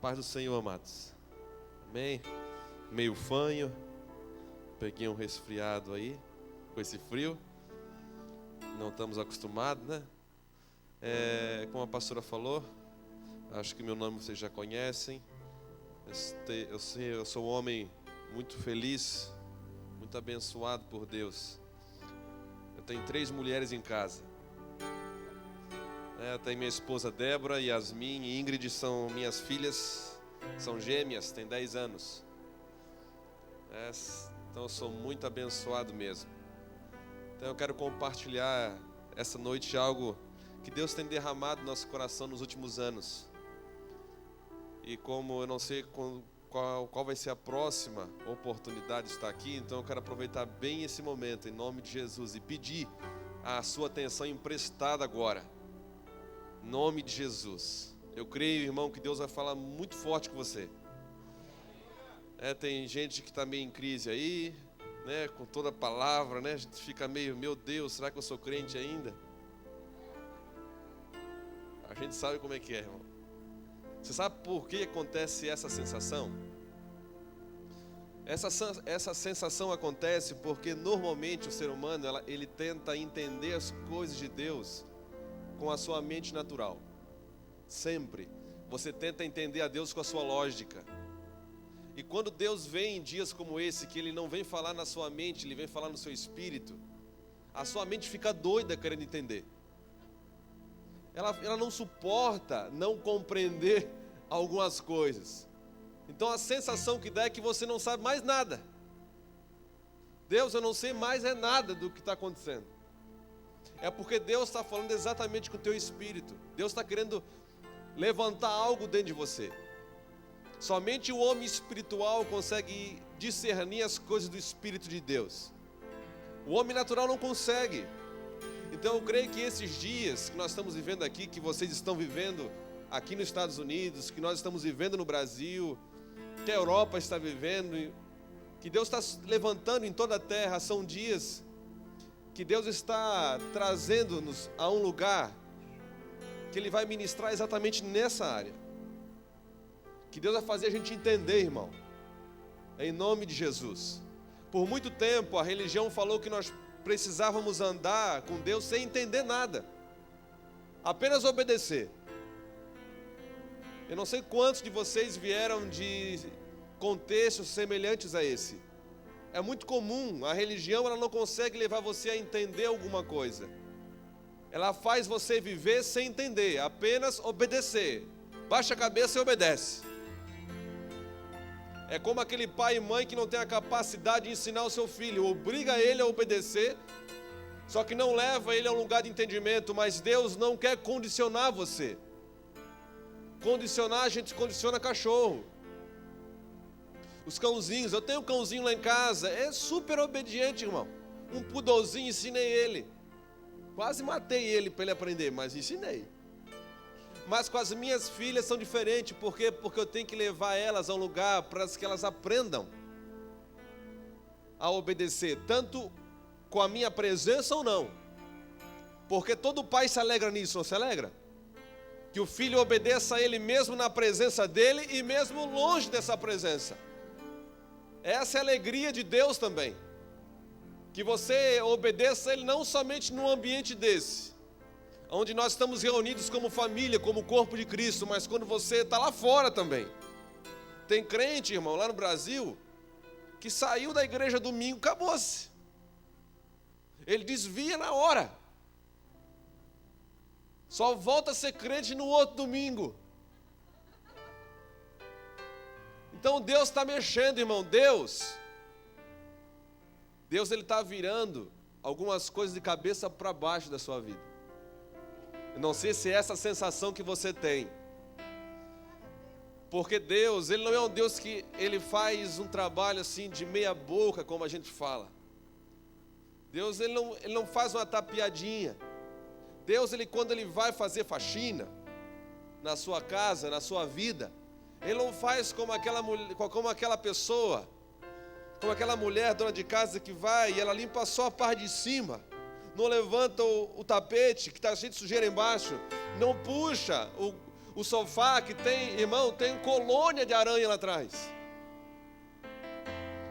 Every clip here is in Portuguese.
Paz do Senhor, amados. Amém? Meio fanho. Peguei um resfriado aí, com esse frio. Não estamos acostumados, né? Como a pastora falou, acho que meu nome vocês já conhecem. Eu sou um homem muito feliz, muito abençoado por Deus. Eu tenho 3 mulheres em casa. Tem minha esposa Débora, Yasmin e Ingrid, são minhas filhas, são gêmeas, têm 10 anos. Então eu sou muito abençoado mesmo. Então eu quero compartilhar essa noite algo que Deus tem derramado no nosso coração nos últimos anos. E como eu não sei qual vai ser a próxima oportunidade de estar aqui, então eu quero aproveitar bem esse momento, em nome de Jesus, e pedir a sua atenção emprestada agora. Em nome de Jesus. Eu creio, irmão, que Deus vai falar muito forte com você. Tem gente que está meio em crise aí, né, com toda a palavra, né? A gente fica meio, meu Deus, será que eu sou crente ainda? A gente sabe como é que é, irmão. Você sabe por que acontece essa sensação? Essa sensação acontece porque normalmente o ser humano ele tenta entender as coisas de Deus com a sua mente natural. Sempre. Você tenta entender a Deus com a sua lógica. E quando Deus vem em dias como esse, que Ele não vem falar na sua mente, Ele vem falar no seu espírito, a sua mente fica doida querendo entender. Ela não suporta não compreender algumas coisas. Então a sensação que dá é que você não sabe mais nada. Deus, eu não sei mais nada do que está acontecendo. É porque Deus está falando exatamente com o teu espírito. Deus está querendo levantar algo dentro de você. Somente o homem espiritual consegue discernir as coisas do Espírito de Deus. O homem natural não consegue. Então eu creio que esses dias que nós estamos vivendo aqui, que vocês estão vivendo aqui nos Estados Unidos, que nós estamos vivendo no Brasil, que a Europa está vivendo, que Deus está levantando em toda a terra, são dias que Deus está trazendo-nos a um lugar que Ele vai ministrar exatamente nessa área. Que Deus vai fazer a gente entender, irmão, em nome de Jesus. Por muito tempo a religião falou que nós precisávamos andar com Deus sem entender nada, apenas obedecer. Eu não sei quantos de vocês vieram de contextos semelhantes a esse. É muito comum, a religião ela não consegue levar você a entender alguma coisa. Ela faz você viver sem entender, apenas obedecer. Baixa a cabeça e obedece. É como aquele pai e mãe que não tem a capacidade de ensinar o seu filho, obriga ele a obedecer, só que não leva ele a um lugar de entendimento, mas Deus não quer condicionar você. Condicionar, a gente condiciona cachorro. Os cãozinhos, eu tenho um cãozinho lá em casa, é super obediente, irmão. Um pudolzinho, ensinei ele. Quase matei ele para ele aprender, mas ensinei. Mas com as minhas filhas são diferentes, por quê? Porque eu tenho que levar elas a um lugar para que elas aprendam a obedecer, tanto com a minha presença ou não. Porque todo pai se alegra nisso, não se alegra? Que o filho obedeça a ele mesmo na presença dele e mesmo longe dessa presença. Essa é a alegria de Deus também. Que você obedeça a Ele não somente num ambiente desse, onde nós estamos reunidos como família, como corpo de Cristo, mas quando você está lá fora também. Tem crente, irmão, lá no Brasil, que saiu da igreja domingo, acabou-se. Ele desvia na hora. Só volta a ser crente no outro domingo. Então Deus está mexendo, irmão. Deus ele está virando algumas coisas de cabeça para baixo da sua vida. Eu não sei se é essa sensação que você tem. Porque Deus, Ele não é um Deus que Ele faz um trabalho assim de meia boca, como a gente fala. Deus, Ele não faz uma tapeadinha. Deus, quando Ele vai fazer faxina na sua casa, na sua vida, Ele não faz como aquela pessoa, como aquela mulher dona de casa que vai e ela limpa só a parte de cima, não levanta o tapete que está cheio de sujeira embaixo, não puxa O sofá que tem, irmão, tem colônia de aranha lá atrás.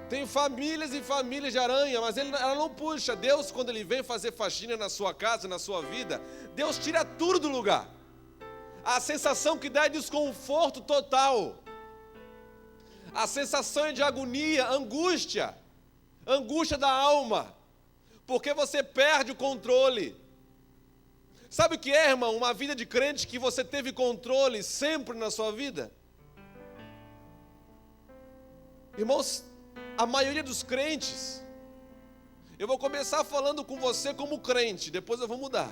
Tem famílias e famílias de aranha, mas ela não puxa. Deus, quando Ele vem fazer faxina na sua casa, na sua vida, Deus tira tudo do lugar. A sensação que dá é desconforto total. A sensação é de agonia, angústia da alma, porque você perde o controle. Sabe o que é, irmão? Uma vida de crente que você teve controle sempre na sua vida? Irmãos, a maioria dos crentes, eu vou começar falando com você como crente, depois eu vou mudar.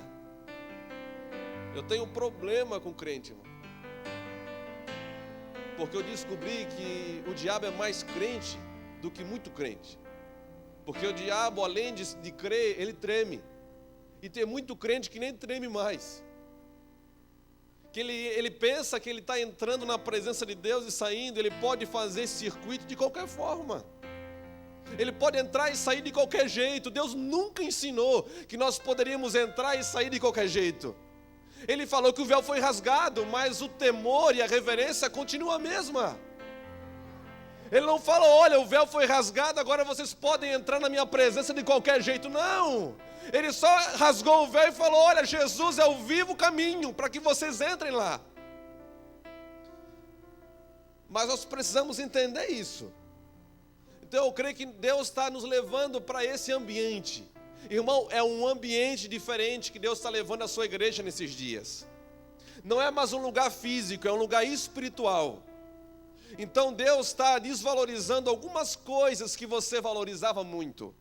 Eu tenho um problema com crente, irmão. Porque eu descobri que o diabo é mais crente do que muito crente. Porque o diabo, além de crer, ele treme. E tem muito crente que nem treme mais. Que ele pensa que ele está entrando na presença de Deus e saindo, ele pode fazer esse circuito de qualquer forma. Ele pode entrar e sair de qualquer jeito. Deus nunca ensinou que nós poderíamos entrar e sair de qualquer jeito. Ele falou que o véu foi rasgado, mas o temor e a reverência continuam a mesma. Ele não fala, olha, o véu foi rasgado, agora vocês podem entrar na minha presença de qualquer jeito. Não! Ele só rasgou o véu e falou, olha, Jesus é o vivo caminho para que vocês entrem lá. Mas nós precisamos entender isso. Então eu creio que Deus está nos levando para esse ambiente. Irmão, é um ambiente diferente que Deus está levando a sua igreja nesses dias. Não é mais um lugar físico, é um lugar espiritual. Então Deus está desvalorizando algumas coisas que você valorizava muito.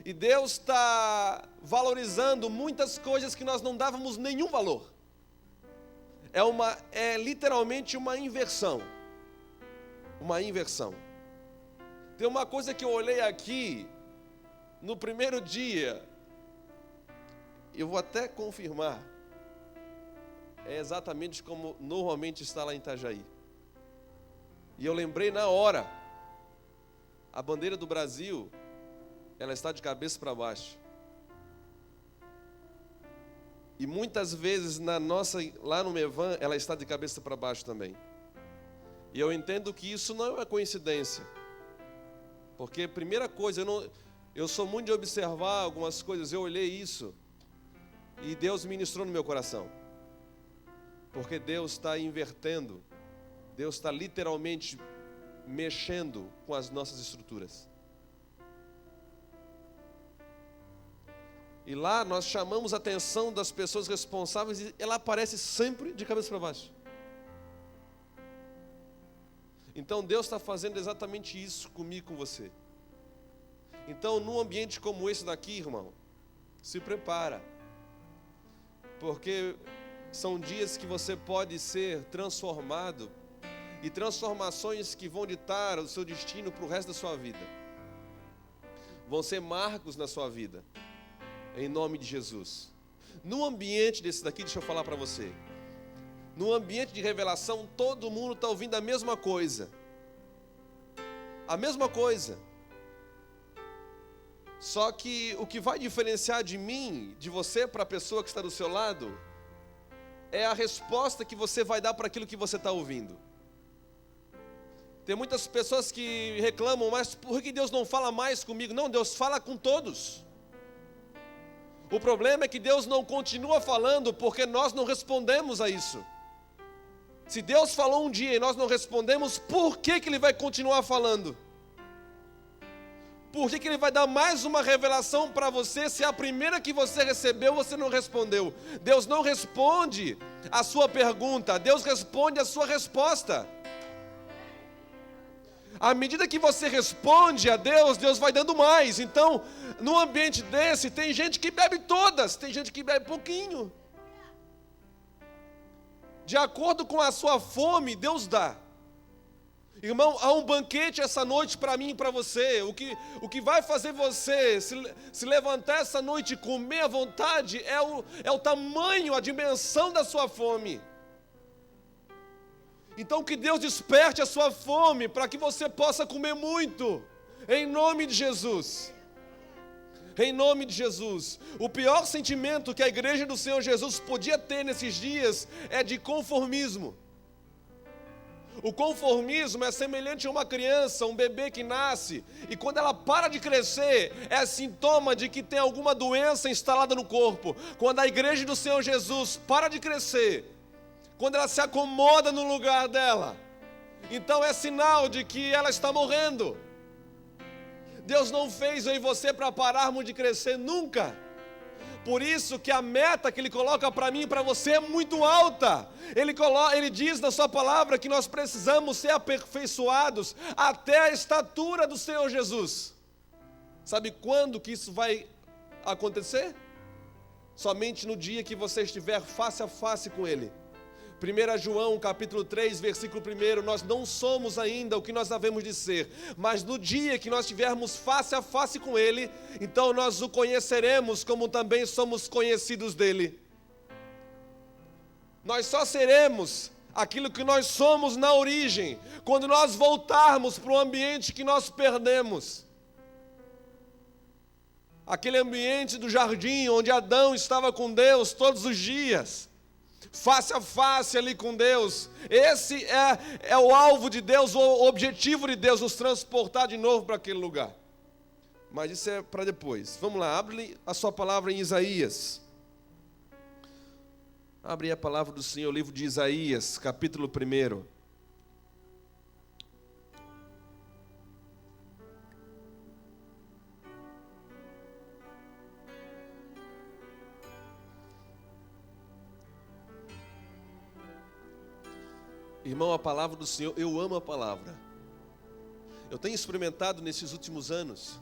E Deus está valorizando muitas coisas que nós não dávamos nenhum valor. É literalmente uma inversão. Uma inversão. Tem uma coisa que eu olhei aqui no primeiro dia, eu vou até confirmar, é exatamente como normalmente está lá em Itajaí. E eu lembrei na hora, a bandeira do Brasil, ela está de cabeça para baixo. E muitas vezes lá no Mevan, ela está de cabeça para baixo também. E eu entendo que isso não é uma coincidência. Porque, primeira coisa, eu sou muito de observar algumas coisas, eu olhei isso e Deus ministrou no meu coração. Porque Deus está invertendo, Deus está literalmente mexendo com as nossas estruturas. E lá nós chamamos a atenção das pessoas responsáveis e ela aparece sempre de cabeça para baixo. Então Deus está fazendo exatamente isso comigo e com você. Então, num ambiente como esse daqui, irmão, se prepara. Porque são dias que você pode ser transformado. E transformações que vão ditar o seu destino para o resto da sua vida. Vão ser marcos na sua vida. Em nome de Jesus. Num ambiente desse daqui, deixa eu falar para você. No ambiente de revelação, todo mundo está ouvindo a mesma coisa. A mesma coisa. Só que o que vai diferenciar de mim, de você, para a pessoa que está do seu lado, é a resposta que você vai dar para aquilo que você está ouvindo. Tem muitas pessoas que reclamam, mas por que Deus não fala mais comigo? Não, Deus fala com todos. O problema é que Deus não continua falando porque nós não respondemos a isso. Se Deus falou um dia e nós não respondemos, por que Ele vai continuar falando? Por que Ele vai dar mais uma revelação para você se a primeira que você recebeu você não respondeu? Deus não responde a sua pergunta, Deus responde a sua resposta. À medida que você responde a Deus, Deus vai dando mais. Então, num ambiente desse, tem gente que bebe todas, tem gente que bebe pouquinho. De acordo com a sua fome, Deus dá. Irmão, há um banquete essa noite para mim e para você. O que vai fazer você se levantar essa noite e comer à vontade é o tamanho, a dimensão da sua fome. Então que Deus desperte a sua fome para que você possa comer muito, em nome de Jesus. Em nome de Jesus. O pior sentimento que a igreja do Senhor Jesus podia ter nesses dias é de conformismo. O conformismo é semelhante a uma criança, um bebê que nasce, e quando ela para de crescer, é sintoma de que tem alguma doença instalada no corpo. Quando a igreja do Senhor Jesus para de crescer, quando ela se acomoda no lugar dela, então é sinal de que ela está morrendo. Deus não fez eu e você para pararmos de crescer nunca. Por isso que a meta que Ele coloca para mim e para você é muito alta. Ele diz na sua palavra que nós precisamos ser aperfeiçoados até a estatura do Senhor Jesus. Sabe quando que isso vai acontecer? Somente no dia que você estiver face a face com Ele. 1 João capítulo 3, versículo 1, nós não somos ainda o que nós havemos de ser, mas no dia que nós estivermos face a face com Ele, então nós o conheceremos como também somos conhecidos dEle. Nós só seremos aquilo que nós somos na origem, quando nós voltarmos para o ambiente que nós perdemos. Aquele ambiente do jardim onde Adão estava com Deus todos os dias, face a face ali com Deus. Esse é o alvo de Deus, o objetivo de Deus, nos transportar de novo para aquele lugar. Mas isso é para depois. Vamos lá, abre a sua palavra em Isaías. Abre a palavra do Senhor, o livro de Isaías, capítulo 1. Irmão, a palavra do Senhor, eu amo a palavra. Eu tenho experimentado nesses últimos anos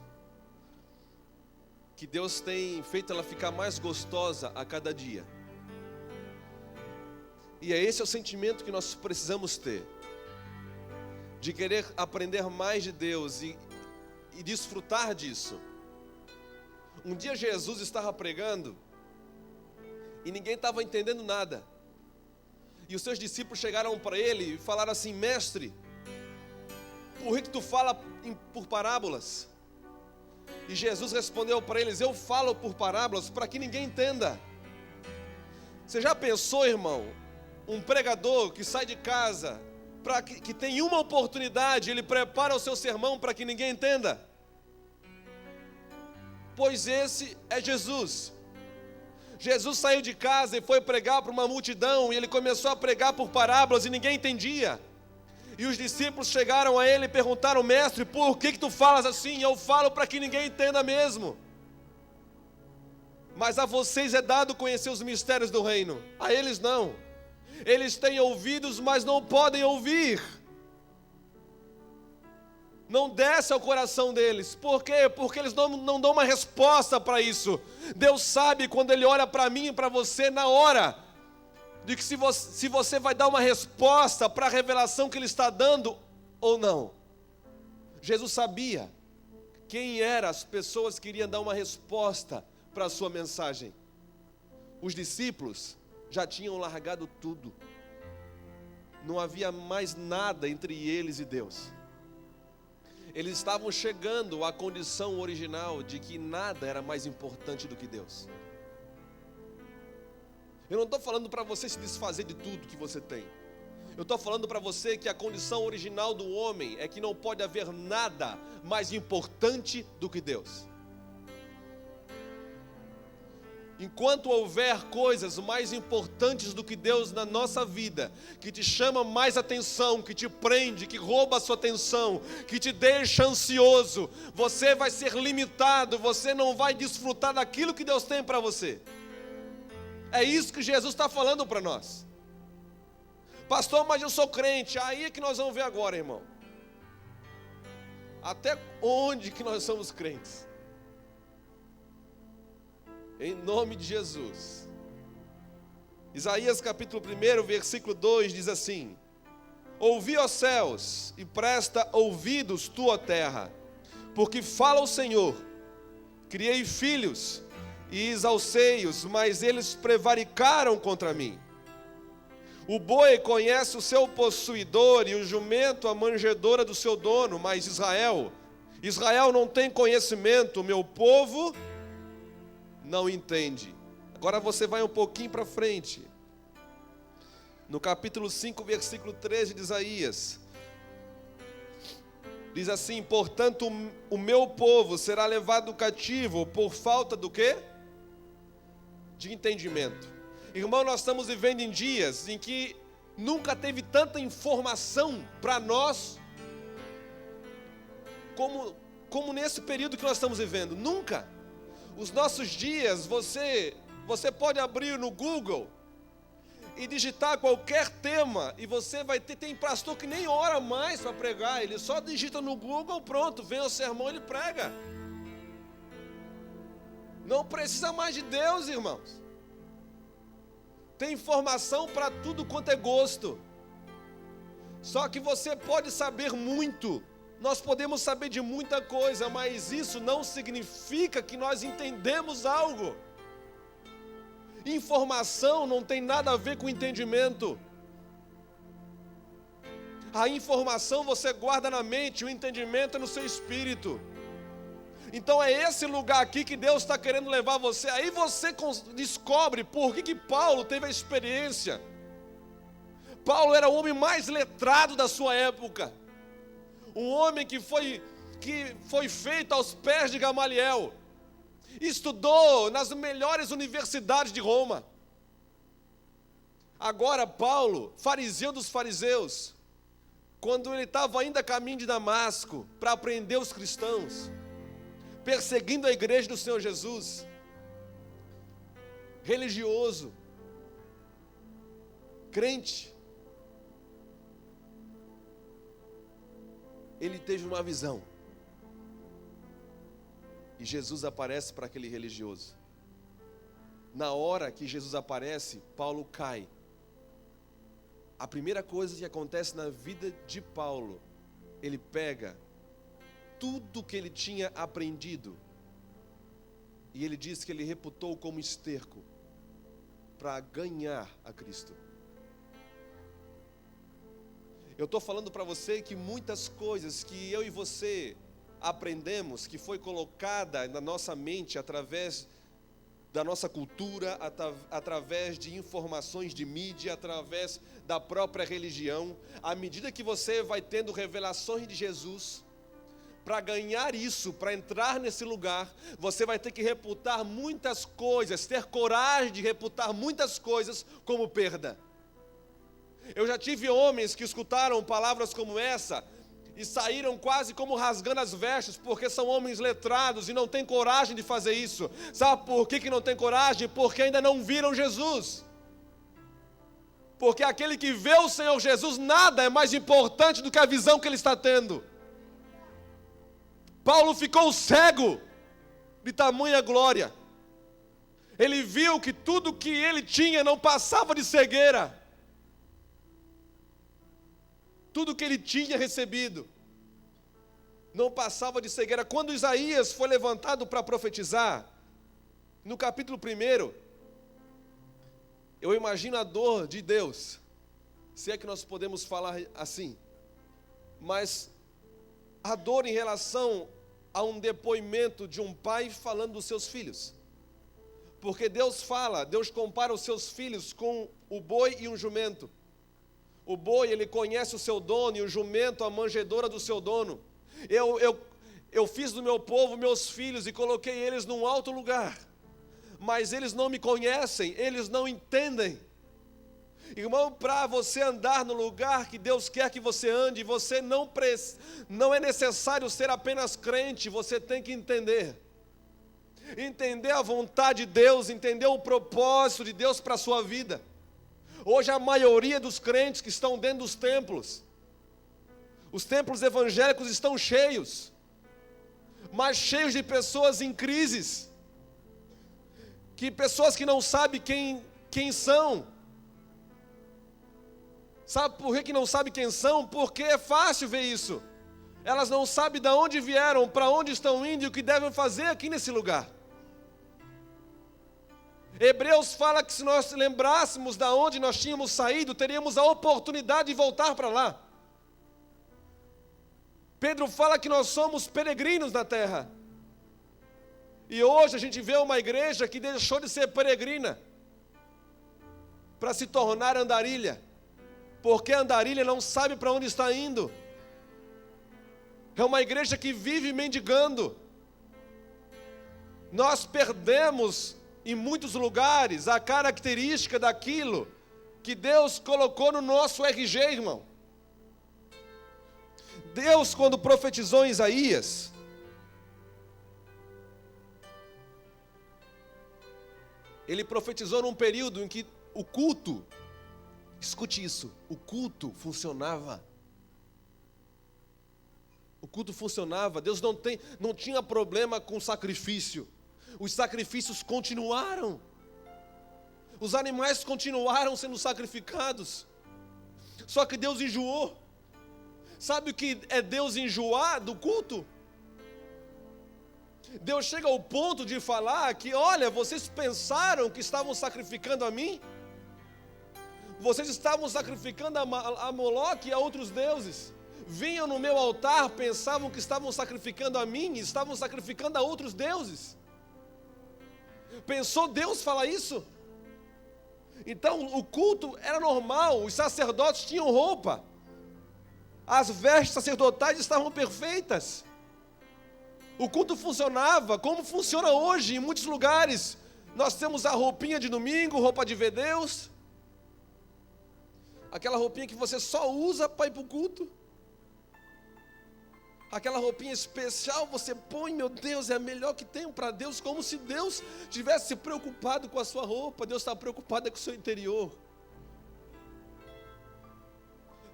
que Deus tem feito ela ficar mais gostosa a cada dia. E esse é o sentimento que nós precisamos ter, de querer aprender mais de Deus e desfrutar disso. Um dia Jesus estava pregando e ninguém estava entendendo nada. E os seus discípulos chegaram para ele e falaram assim: mestre, por que tu fala por parábolas? E Jesus respondeu para eles: eu falo por parábolas para que ninguém entenda. Você já pensou, irmão, um pregador que sai de casa, que tem uma oportunidade, ele prepara o seu sermão para que ninguém entenda? Pois esse é Jesus. Jesus saiu de casa e foi pregar para uma multidão, e ele começou a pregar por parábolas e ninguém entendia. E os discípulos chegaram a ele e perguntaram: mestre, por que tu falas assim? Eu falo para que ninguém entenda mesmo. Mas a vocês é dado conhecer os mistérios do reino, a eles não. Eles têm ouvidos, mas não podem ouvir. Não desce ao coração deles. Por quê? Porque eles não dão uma resposta para isso. Deus sabe quando Ele olha para mim e para você na hora, de que se você vai dar uma resposta para a revelação que Ele está dando ou não. Jesus sabia quem eram as pessoas que iriam dar uma resposta para a sua mensagem. Os discípulos já tinham largado tudo. Não havia mais nada entre eles e Deus. Eles estavam chegando à condição original de que nada era mais importante do que Deus. Eu não estou falando para você se desfazer de tudo que você tem. Eu estou falando para você que a condição original do homem é que não pode haver nada mais importante do que Deus. Enquanto houver coisas mais importantes do que Deus na nossa vida, que te chama mais atenção, que te prende, que rouba a sua atenção, que te deixa ansioso, você vai ser limitado, você não vai desfrutar daquilo que Deus tem para você. É isso que Jesus está falando para nós. Pastor, mas eu sou crente. Aí é que nós vamos ver agora, irmão. Até onde que nós somos crentes? Em nome de Jesus. Isaías capítulo 1, versículo 2 diz assim: ouvi, ó céus, e presta ouvidos tu, ó terra, porque fala o Senhor, criei filhos e exalcei-os, mas eles prevaricaram contra mim. O boi conhece o seu possuidor, e o jumento a manjedoura do seu dono, mas Israel não tem conhecimento, o meu povo não entende. Agora você vai um pouquinho para frente. No capítulo 5, versículo 13 de Isaías. Diz assim: portanto, o meu povo será levado cativo por falta do quê? De entendimento. Irmão, nós estamos vivendo em dias em que nunca teve tanta informação para nós como nesse período que nós estamos vivendo. Nunca. Os nossos dias, você pode abrir no Google e digitar qualquer tema, e você vai ter, tem pastor que nem ora mais para pregar, ele só digita no Google, pronto, vem o sermão, ele prega. Não precisa mais de Deus, irmãos. Tem informação para tudo quanto é gosto. Só que você pode saber muito, nós podemos saber de muita coisa, mas isso não significa que nós entendemos algo. Informação não tem nada a ver com entendimento. A informação você guarda na mente, o entendimento é no seu espírito. Então é esse lugar aqui que Deus está querendo levar você. Aí você descobre por que Paulo teve a experiência. Paulo era o homem mais letrado da sua época. Um homem que foi feito aos pés de Gamaliel. Estudou nas melhores universidades de Roma. Agora Paulo, fariseu dos fariseus, quando ele estava ainda a caminho de Damasco para prender os cristãos, perseguindo a igreja do Senhor Jesus, religioso, crente, ele teve uma visão. E Jesus aparece para aquele religioso. Na hora que Jesus aparece, Paulo cai. A primeira coisa que acontece na vida de Paulo, ele pega tudo que ele tinha aprendido, e ele diz que ele reputou como esterco para ganhar a Cristo. Eu estou falando para você que muitas coisas que eu e você aprendemos, que foi colocada na nossa mente através da nossa cultura, através de informações de mídia, através da própria religião, à medida que você vai tendo revelações de Jesus, para ganhar isso, para entrar nesse lugar, você vai ter que reputar muitas coisas, ter coragem de reputar muitas coisas como perda. Eu já tive homens que escutaram palavras como essa e saíram quase como rasgando as vestes, porque são homens letrados e não têm coragem de fazer isso. Sabe por que não tem coragem? Porque ainda não viram Jesus. Porque aquele que vê o Senhor Jesus, nada é mais importante do que a visão que ele está tendo. Paulo ficou cego de tamanha glória. Ele viu que tudo que ele tinha não passava de cegueira. Tudo que ele tinha recebido não passava de cegueira. Quando Isaías foi levantado para profetizar, no capítulo 1, eu imagino a dor de Deus, se é que nós podemos falar assim, mas a dor em relação a um depoimento de um pai falando dos seus filhos. Porque Deus compara os seus filhos com o boi e um jumento. O boi, ele conhece o seu dono, e o jumento, a manjedoura do seu dono. Eu fiz do meu povo meus filhos e coloquei eles num alto lugar, mas eles não me conhecem, eles não entendem. Irmão, para você andar no lugar que Deus quer que você ande, você não é necessário ser apenas crente, você tem que entender a vontade de Deus, entender o propósito de Deus para a sua vida. Hoje a maioria dos crentes que estão dentro dos templos, os templos evangélicos estão cheios, mas cheios de pessoas em crises, pessoas que não sabem quem são. Sabe por que não sabem quem são? Porque é fácil ver isso. Elas não sabem de onde vieram, para onde estão indo e o que devem fazer aqui nesse lugar. Hebreus fala que se nós lembrássemos de onde nós tínhamos saído, teríamos a oportunidade de voltar para lá. Pedro fala que nós somos peregrinos na terra. E hoje a gente vê uma igreja que deixou de ser peregrina para se tornar andarilha, porque a andarilha não sabe para onde está indo. É uma igreja que vive mendigando. Nós perdemos em muitos lugares a característica daquilo que Deus colocou no nosso RG, irmão. Deus, quando profetizou em Isaías, Ele profetizou num período em que o culto, escute isso, o culto funcionava. O culto funcionava. Deus não tinha problema com sacrifício. Os sacrifícios continuaram. Os animais continuaram sendo sacrificados. Só que Deus enjoou. Sabe o que é Deus enjoar do culto? Deus chega ao ponto de falar que, olha, vocês pensaram que estavam sacrificando a mim? Vocês estavam sacrificando a Moloque e a outros deuses. Vinham no meu altar, pensavam que estavam sacrificando a mim, estavam sacrificando a outros deuses. Pensou Deus falar isso? Então o culto era normal, os sacerdotes tinham roupa, as vestes sacerdotais estavam perfeitas, o culto funcionava como funciona hoje em muitos lugares. Nós temos a roupinha de domingo, roupa de ver Deus, aquela roupinha que você só usa para ir para o culto. Aquela roupinha especial você põe, meu Deus, é a melhor que tenho para Deus, como se Deus tivesse preocupado com a sua roupa. Deus está preocupado com o seu interior.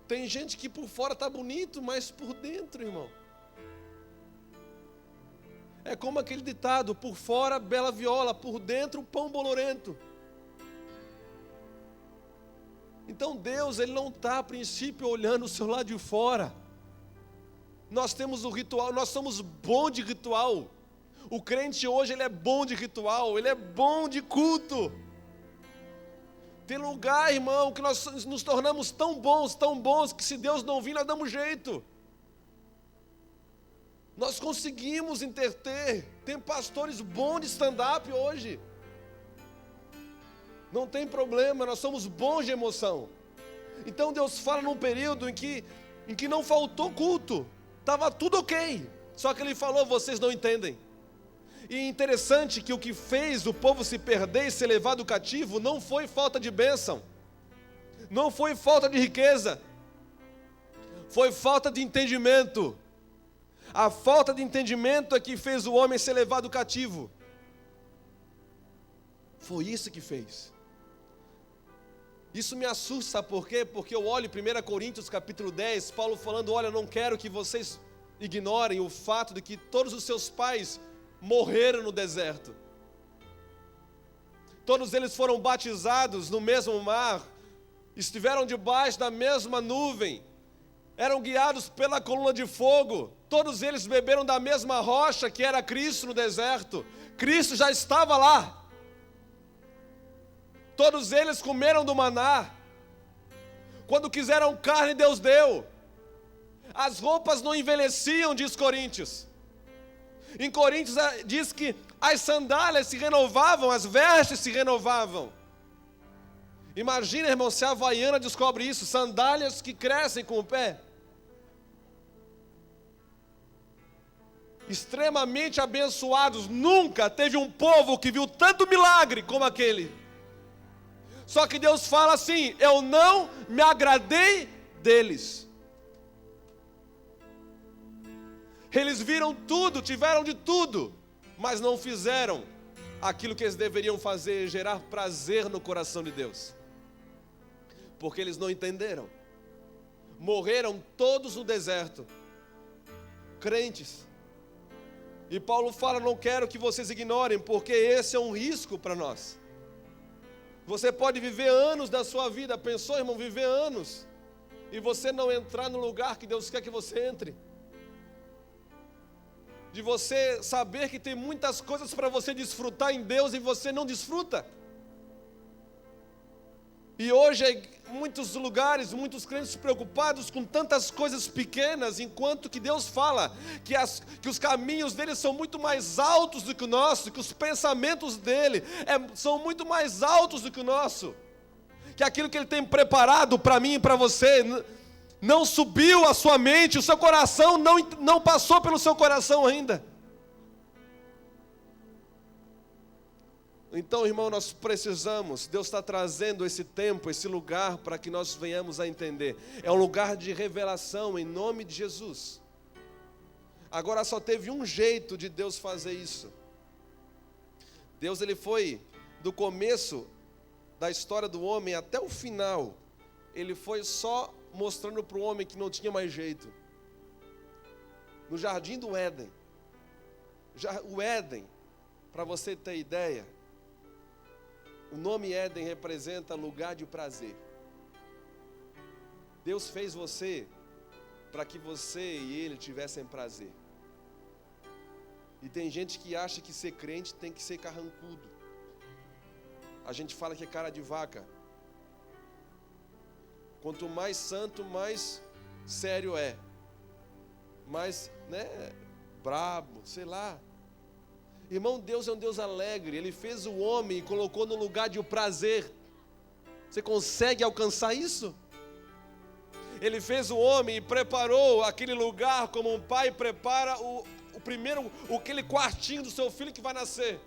Tem gente que por fora está bonito, mas por dentro, irmão, é como aquele ditado: por fora bela viola, por dentro pão bolorento. Então Deus, Ele não está a princípio olhando o seu lado de fora. Nós temos o ritual, nós somos bom de ritual. O crente hoje, ele é bom de ritual, ele é bom de culto. Tem lugar, irmão, que nós nos tornamos tão bons, que se Deus não vir, nós damos jeito. Nós conseguimos interter. Tem pastores bons de stand-up hoje. Não tem problema, nós somos bons de emoção. Então Deus fala num período em que não faltou culto. Estava tudo ok, só que Ele falou: vocês não entendem. E interessante que o que fez o povo se perder e ser levado cativo não foi falta de bênção, não foi falta de riqueza, foi falta de entendimento. A falta de entendimento é que fez o homem ser levado cativo. Foi isso que fez. Isso me assusta, sabe por quê? Porque eu olho 1 Coríntios capítulo 10, Paulo falando: olha, eu não quero que vocês ignorem o fato de que todos os seus pais morreram no deserto. Todos eles foram batizados no mesmo mar, estiveram debaixo da mesma nuvem, eram guiados pela coluna de fogo, todos eles beberam da mesma rocha que era Cristo no deserto. Cristo já estava lá. Todos eles comeram do maná. Quando quiseram carne, Deus deu. As roupas não envelheciam, diz Coríntios. Em Coríntios diz que as sandálias se renovavam, as vestes se renovavam. Imagina, irmão, se a Havaiana descobre isso, sandálias que crescem com o pé. Extremamente abençoados. Nunca teve um povo que viu tanto milagre como aquele. Só que Deus fala assim: eu não me agradei deles. Eles viram tudo, tiveram de tudo, mas não fizeram aquilo que eles deveriam fazer, gerar prazer no coração de Deus. Porque eles não entenderam. Morreram todos no deserto, crentes. E Paulo fala: não quero que vocês ignorem, porque esse é um risco para nós. Você pode viver anos da sua vida, pensou, irmão, viver anos, e você não entrar no lugar que Deus quer que você entre. De você saber que tem muitas coisas para você desfrutar em Deus e você não desfruta. E hoje, muitos lugares, muitos crentes preocupados com tantas coisas pequenas, enquanto que Deus fala que os caminhos dele são muito mais altos do que o nosso, que os pensamentos dele são muito mais altos do que o nosso, que aquilo que ele tem preparado para mim e para você não subiu à sua mente, o seu coração não passou pelo seu coração ainda. Então, irmão, nós precisamos, Deus está trazendo esse tempo, esse lugar para que nós venhamos a entender. É um lugar de revelação em nome de Jesus. Agora só teve um jeito de Deus fazer isso. Deus, ele foi do começo da história do homem até o final, ele foi só mostrando para o homem que não tinha mais jeito. No jardim do Éden, o Éden, para você ter ideia, o nome Éden representa lugar de prazer. Deus fez você para que você e ele tivessem prazer. E tem gente que acha que ser crente tem que ser carrancudo. A gente fala que é cara de vaca. Quanto mais santo, mais sério é. Mais, brabo, sei lá. Irmão, Deus é um Deus alegre. Ele fez o homem e colocou no lugar de prazer. Você consegue alcançar isso? Ele fez o homem e preparou aquele lugar como um pai prepara aquele quartinho do seu filho que vai nascer.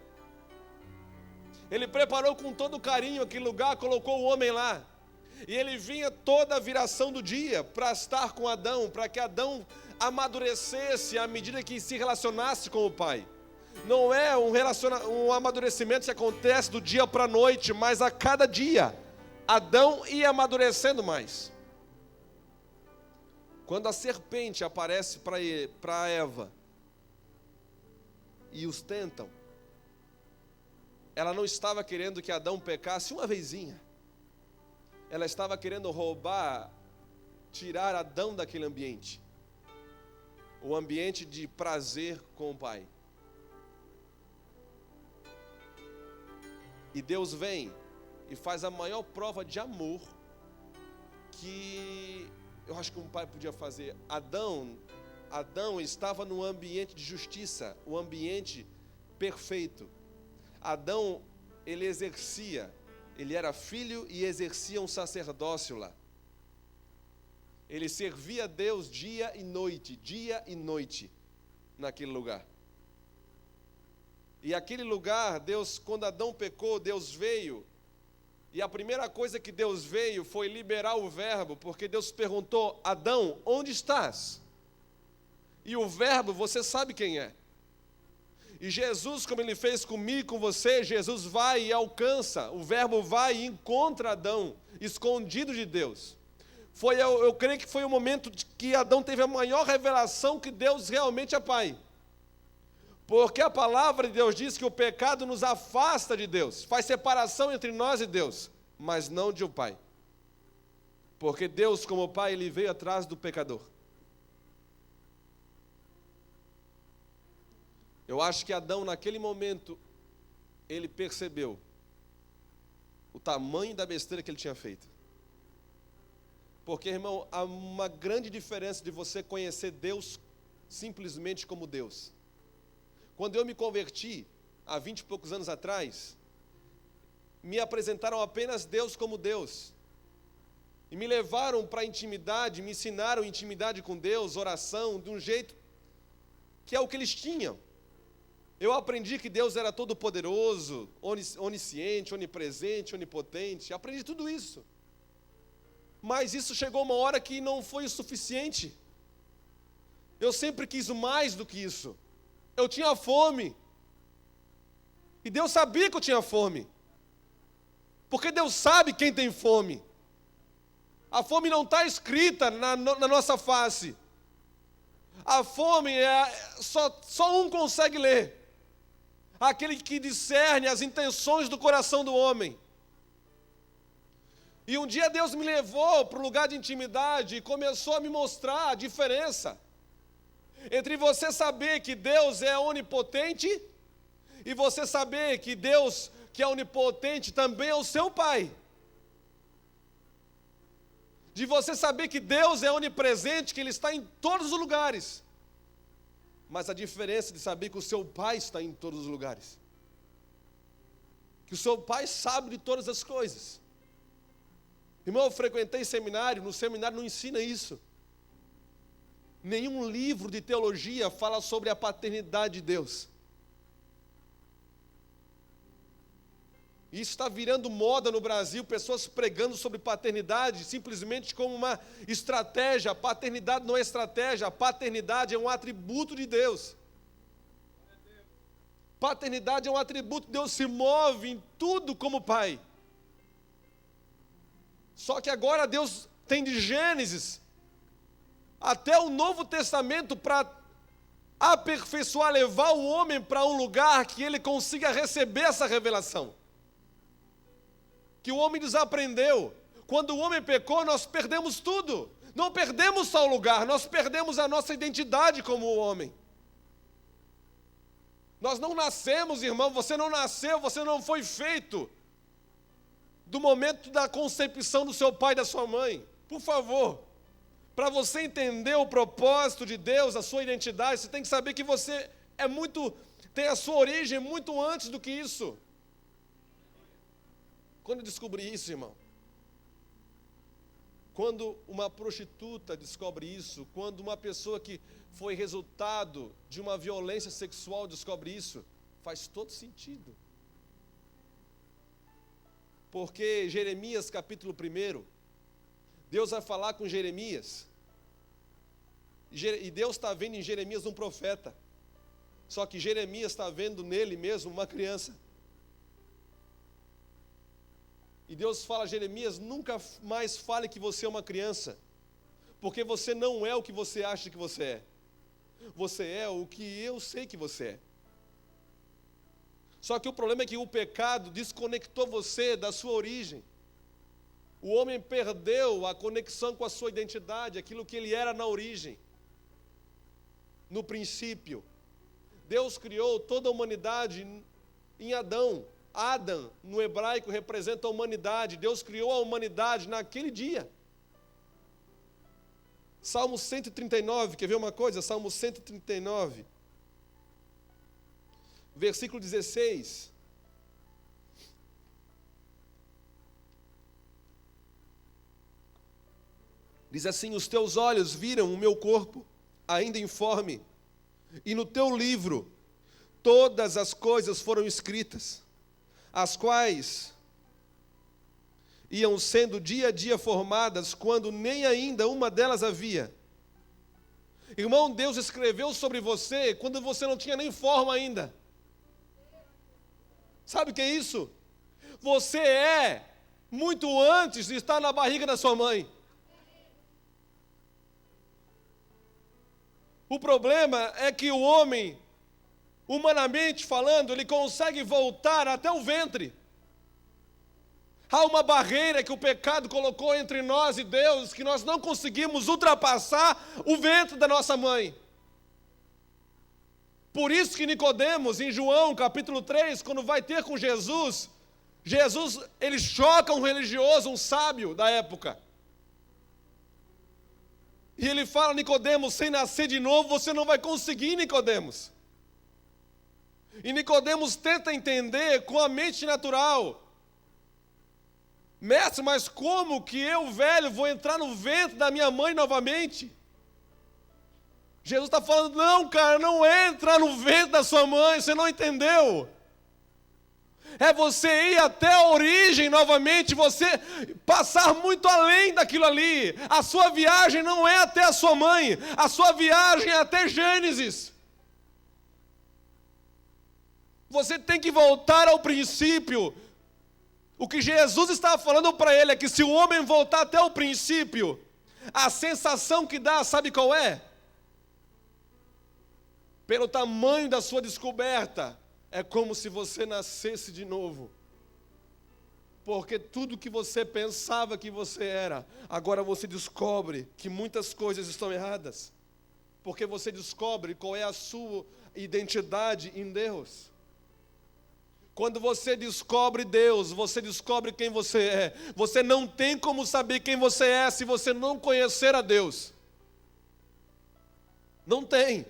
Ele preparou com todo carinho aquele lugar, colocou o homem lá. E ele vinha toda a viração do dia para estar com Adão, para que Adão amadurecesse à medida que se relacionasse com o pai. Não é um amadurecimento que acontece do dia para a noite, mas a cada dia Adão ia amadurecendo mais. Quando a serpente aparece para Eva e os tentam, ela não estava querendo que Adão pecasse uma vezinha. Ela estava querendo tirar Adão daquele ambiente. O ambiente de prazer com o pai. E Deus vem e faz a maior prova de amor que eu acho que um pai podia fazer. Adão estava num ambiente de justiça, um ambiente perfeito. Adão, ele era filho e exercia um sacerdócio lá. Ele servia a Deus dia e noite, naquele lugar. E aquele lugar, Deus, quando Adão pecou, Deus veio, e a primeira coisa que Deus veio foi liberar o verbo, porque Deus perguntou: Adão, onde estás? E o verbo, você sabe quem é. E Jesus, como ele fez comigo e com você, Jesus vai e alcança, o verbo vai e encontra Adão, escondido de Deus. Eu creio que foi o momento que Adão teve a maior revelação que Deus realmente é pai. Porque a palavra de Deus diz que o pecado nos afasta de Deus, faz separação entre nós e Deus, mas não de um pai. Porque Deus, como pai, ele veio atrás do pecador. Eu acho que Adão, naquele momento, ele percebeu o tamanho da besteira que ele tinha feito. Porque, irmão, há uma grande diferença de você conhecer Deus simplesmente como Deus. Quando eu me converti, há 20 e poucos anos atrás, me apresentaram apenas Deus como Deus. E me levaram para a intimidade, me ensinaram intimidade com Deus, oração, de um jeito que é o que eles tinham. Eu aprendi que Deus era todo poderoso, onisciente, onipresente, onipotente. Aprendi tudo isso. Mas isso chegou uma hora que não foi o suficiente. Eu sempre quis mais do que isso. Eu tinha fome. E Deus sabia que eu tinha fome. Porque Deus sabe quem tem fome. A fome não está escrita na nossa face. A fome só um consegue ler. Aquele que discerne as intenções do coração do homem. E um dia Deus me levou para o lugar de intimidade e começou a me mostrar a diferença entre você saber que Deus é onipotente e você saber que Deus, que é onipotente, também é o seu pai. de você saber que Deus é onipresente, que Ele está em todos os lugares. Mas a diferença de saber que o seu Pai está em todos os lugares. Que o seu Pai sabe de todas as coisas. Irmão, eu frequentei seminário, no seminário não ensina isso. Nenhum livro de teologia fala sobre a paternidade de Deus. Isso está virando moda no Brasil, pessoas pregando sobre paternidade simplesmente como uma estratégia. A paternidade não é estratégia, a paternidade é um atributo de Deus. Paternidade é um atributo, Deus se move em tudo como Pai. Só que agora Deus tem de Gênesis até o Novo Testamento para aperfeiçoar, levar o homem para um lugar que ele consiga receber essa revelação. Que o homem desaprendeu. Quando o homem pecou, nós perdemos tudo. Não perdemos só o lugar, nós perdemos a nossa identidade como homem. Nós não nascemos, irmão, você não nasceu, você não foi feito do momento da concepção do seu pai e da sua mãe. Por favor, para você entender o propósito de Deus, a sua identidade, você tem que saber que você tem a sua origem muito antes do que isso. Quando eu descobri isso, irmão, quando uma prostituta descobre isso, quando uma pessoa que foi resultado de uma violência sexual descobre isso, faz todo sentido. Porque Jeremias capítulo 1, Deus vai falar com Jeremias, e Deus está vendo em Jeremias um profeta, só que Jeremias está vendo nele mesmo uma criança. E Deus fala a Jeremias, nunca mais fale que você é uma criança, porque você não é o que você acha que você é. Você é o que eu sei que você é. Só que o problema é que o pecado desconectou você da sua origem. O homem perdeu a conexão com a sua identidade, aquilo que ele era na origem. No princípio, Deus criou toda a humanidade em Adão. Adam, no hebraico, representa a humanidade. Deus criou a humanidade naquele dia. Salmo 139, quer ver uma coisa? Salmo 139, versículo 16. Diz assim: os teus olhos viram o meu corpo, ainda informe, e no teu livro todas as coisas foram escritas, as quais iam sendo dia a dia formadas, quando nem ainda uma delas havia. Irmão, Deus escreveu sobre você quando você não tinha nem forma ainda. Sabe o que é isso? Você é muito antes de estar na barriga da sua mãe. O problema é que o homem, humanamente falando, ele consegue voltar até o ventre. Há uma barreira que o pecado colocou entre nós e Deus, que nós não conseguimos ultrapassar o ventre da nossa mãe. Por isso que Nicodemos, em João capítulo 3, quando vai ter com Jesus, ele choca um religioso, um sábio da época. E ele fala: Nicodemos, sem nascer de novo, você não vai conseguir, Nicodemos. E Nicodemos tenta entender com a mente natural. Mestre, mas como que eu, velho, vou entrar no ventre da minha mãe novamente? Jesus está falando: não, cara, não entra no ventre da sua mãe, você não entendeu. É você ir até a origem novamente, você passar muito além daquilo ali. A sua viagem não é até a sua mãe, a sua viagem é até Gênesis. Você tem que voltar ao princípio. O que Jesus estava falando para ele é que se o homem voltar até o princípio, a sensação que dá, sabe qual é? Pelo tamanho da sua descoberta, é como se você nascesse de novo. Porque tudo que você pensava que você era, agora você descobre que muitas coisas estão erradas. Porque você descobre qual é a sua identidade em Deus. Quando você descobre Deus, você descobre quem você é. Você não tem como saber quem você é se você não conhecer a Deus. Não tem.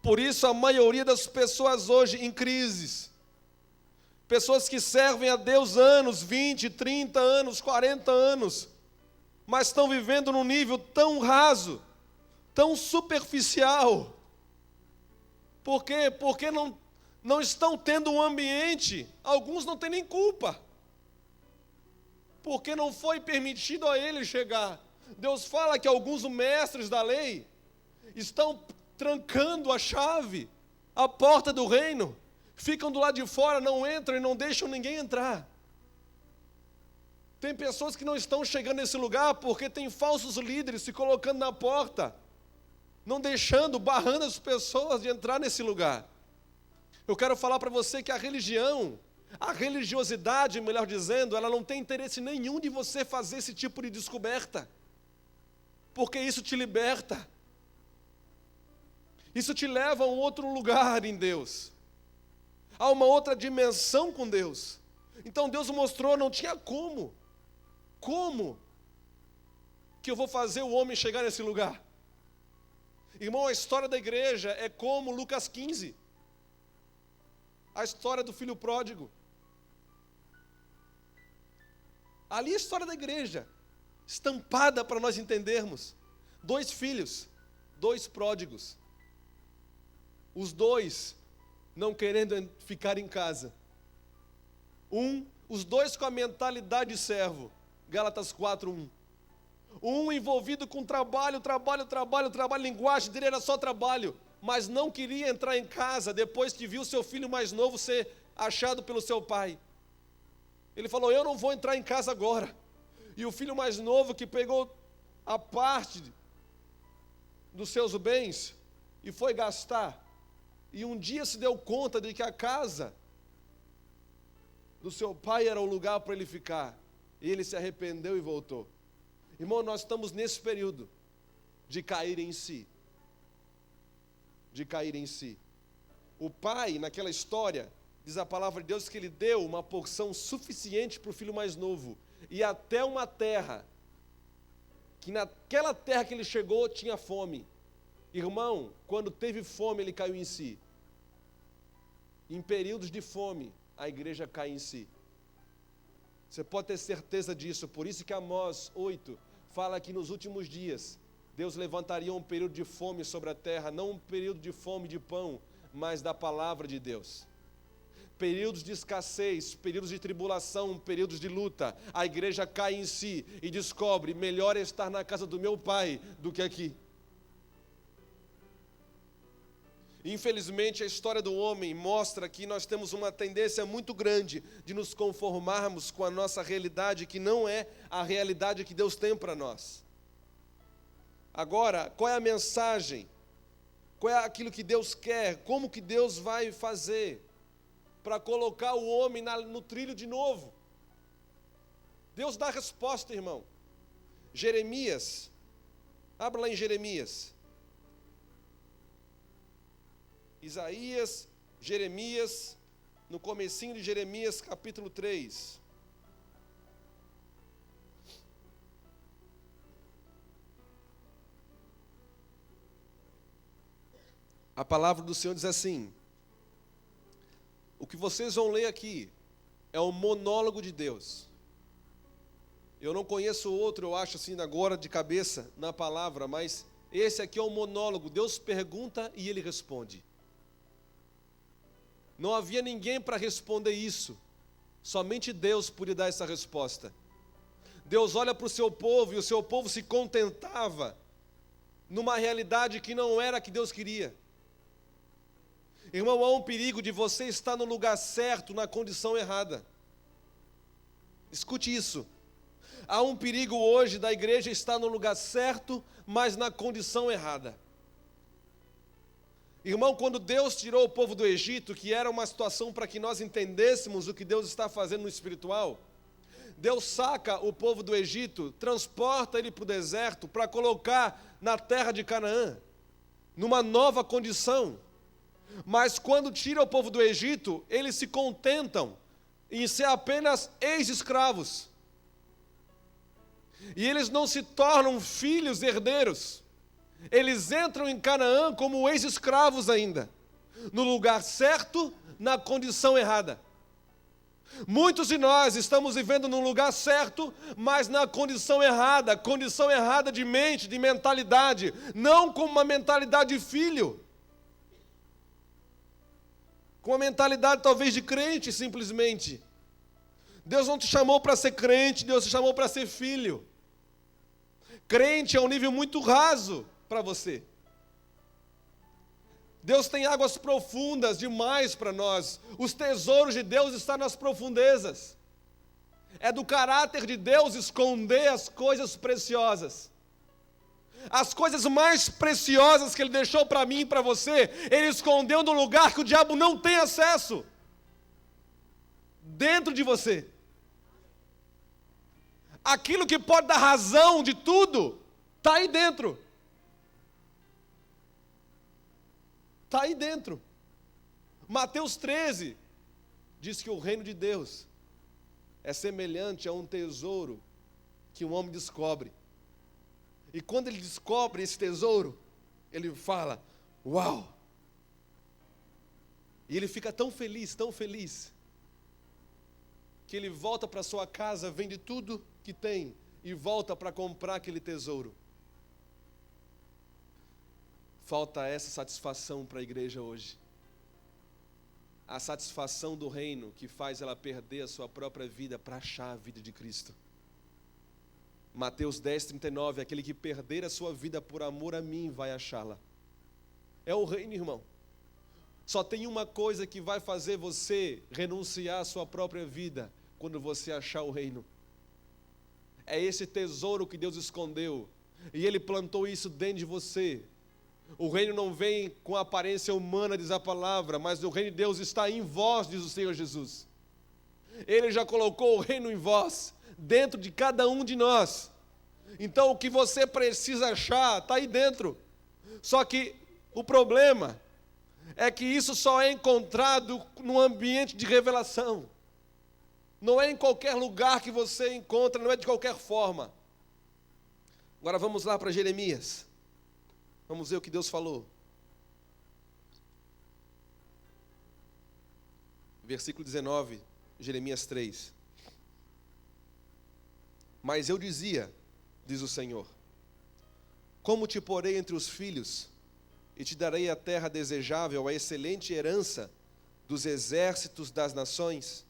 Por isso a maioria das pessoas hoje em crises, pessoas que servem a Deus anos, 20, 30 anos, 40 anos, mas estão vivendo num nível tão raso, tão superficial. Por quê? Porque não estão tendo um ambiente, alguns não têm nem culpa, porque não foi permitido a ele chegar. Deus fala que alguns mestres da lei estão trancando a chave, a porta do reino, ficam do lado de fora, não entram e não deixam ninguém entrar. Tem pessoas que não estão chegando nesse lugar porque tem falsos líderes se colocando na porta, não deixando, barrando as pessoas de entrar nesse lugar. Eu quero falar para você que a religião, a religiosidade, melhor dizendo, ela não tem interesse nenhum de você fazer esse tipo de descoberta, porque isso te liberta, isso te leva a um outro lugar em Deus, a uma outra dimensão com Deus. Então Deus mostrou, não tinha como que eu vou fazer o homem chegar nesse lugar? Irmão, a história da igreja é como Lucas 15, a história do filho pródigo. Ali a história da igreja, estampada para nós entendermos. 2 filhos, 2 pródigos. Os 2 não querendo ficar em casa. Os 2 com a mentalidade de servo. Gálatas 4:1. Um envolvido com trabalho, a linguagem dele era só trabalho, mas não queria entrar em casa depois que viu seu filho mais novo ser achado pelo seu pai. Ele falou, eu não vou entrar em casa agora. E o filho mais novo, que pegou a parte dos seus bens e foi gastar, e um dia se deu conta de que a casa do seu pai era o lugar para ele ficar, e ele se arrependeu e voltou. Irmão, nós estamos nesse período de cair em si. De cair em si. O pai, naquela história, diz a palavra de Deus que ele deu uma porção suficiente para o filho mais novo. E até uma terra, que naquela terra que ele chegou tinha fome. Irmão, quando teve fome ele caiu em si. Em períodos de fome, a igreja cai em si. Você pode ter certeza disso. Por isso que Amós 8 fala que nos últimos dias Deus levantaria um período de fome sobre a terra, não um período de fome de pão, mas da palavra de Deus. Períodos de escassez, períodos de tribulação, períodos de luta. A igreja cai em si e descobre, melhor é estar na casa do meu pai do que aqui. Infelizmente, a história do homem mostra que nós temos uma tendência muito grande de nos conformarmos com a nossa realidade, que não é a realidade que Deus tem para nós. Agora, qual é a mensagem? Qual é aquilo que Deus quer? Como que Deus vai fazer para colocar o homem no trilho de novo? Deus dá a resposta, irmão. Jeremias, abra lá em Jeremias. Isaías, Jeremias, no comecinho de Jeremias, capítulo 3. A palavra do Senhor diz assim: o que vocês vão ler aqui é um monólogo de Deus. Eu não conheço outro, eu acho assim agora de cabeça na palavra, mas esse aqui é um monólogo. Deus pergunta e ele responde. Não havia ninguém para responder isso. Somente Deus podia dar essa resposta. Deus olha para o seu povo e o seu povo se contentava numa realidade que não era a que Deus queria. Irmão, há um perigo de você estar no lugar certo, na condição errada. Escute isso. Há um perigo hoje da igreja estar no lugar certo, mas na condição errada. Irmão, quando Deus tirou o povo do Egito, que era uma situação para que nós entendêssemos o que Deus está fazendo no espiritual, Deus saca o povo do Egito, transporta ele para o deserto, para colocar na terra de Canaã, numa nova condição. Mas quando tira o povo do Egito, eles se contentam em ser apenas ex-escravos. E eles não se tornam filhos herdeiros. Eles entram em Canaã como ex-escravos ainda, no lugar certo, na condição errada. Muitos de nós estamos vivendo no lugar certo, mas na condição errada de mente, de mentalidade, não com uma mentalidade de filho, com uma mentalidade talvez de crente simplesmente. Deus não te chamou para ser crente, Deus te chamou para ser filho. Crente é um nível muito raso para você. Deus tem águas profundas demais para nós. Os tesouros de Deus estão nas profundezas. É do caráter de Deus esconder as coisas preciosas. As coisas mais preciosas que Ele deixou para mim e para você, Ele escondeu no lugar que o diabo não tem acesso. Dentro de você. Aquilo que pode dar razão de tudo, está aí dentro. Está aí dentro. Mateus 13 diz que o reino de Deus é semelhante a um tesouro que um homem descobre. E quando ele descobre esse tesouro, ele fala, uau! E ele fica tão feliz, que ele volta para sua casa, vende tudo que tem e volta para comprar aquele tesouro. Falta essa satisfação para a igreja hoje. A satisfação do reino que faz ela perder a sua própria vida para achar a vida de Cristo. Mateus 10:39, aquele que perder a sua vida por amor a mim vai achá-la. É o reino, irmão. Só tem uma coisa que vai fazer você renunciar à sua própria vida quando você achar o reino. É esse tesouro que Deus escondeu e Ele plantou isso dentro de você. O reino não vem com a aparência humana, diz a palavra, mas o reino de Deus está em vós, diz o Senhor Jesus. Ele já colocou o reino em vós, dentro de cada um de nós. Então o que você precisa achar está aí dentro. Só que o problema é que isso só é encontrado num ambiente de revelação. Não é em qualquer lugar que você encontra, não é de qualquer forma. Agora vamos lá para Jeremias. Vamos ver o que Deus falou. Versículo 19, Jeremias 3. Mas eu dizia, diz o Senhor, como te porei entre os filhos, e te darei a terra desejável, a excelente herança dos exércitos das nações.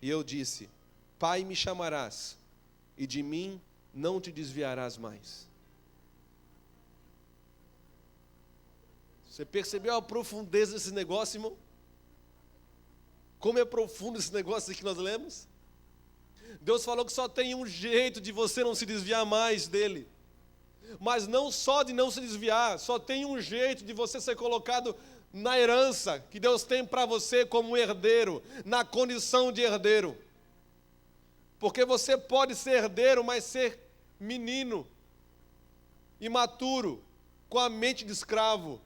E eu disse, Pai me chamarás, e de mim não te desviarás mais. Você percebeu a profundeza desse negócio, irmão? Como é profundo esse negócio que nós lemos? Deus falou que só tem um jeito de você não se desviar mais dele. Mas não só de não se desviar, só tem um jeito de você ser colocado na herança que Deus tem para você como herdeiro, na condição de herdeiro. Porque você pode ser herdeiro, mas ser menino, imaturo, com a mente de escravo.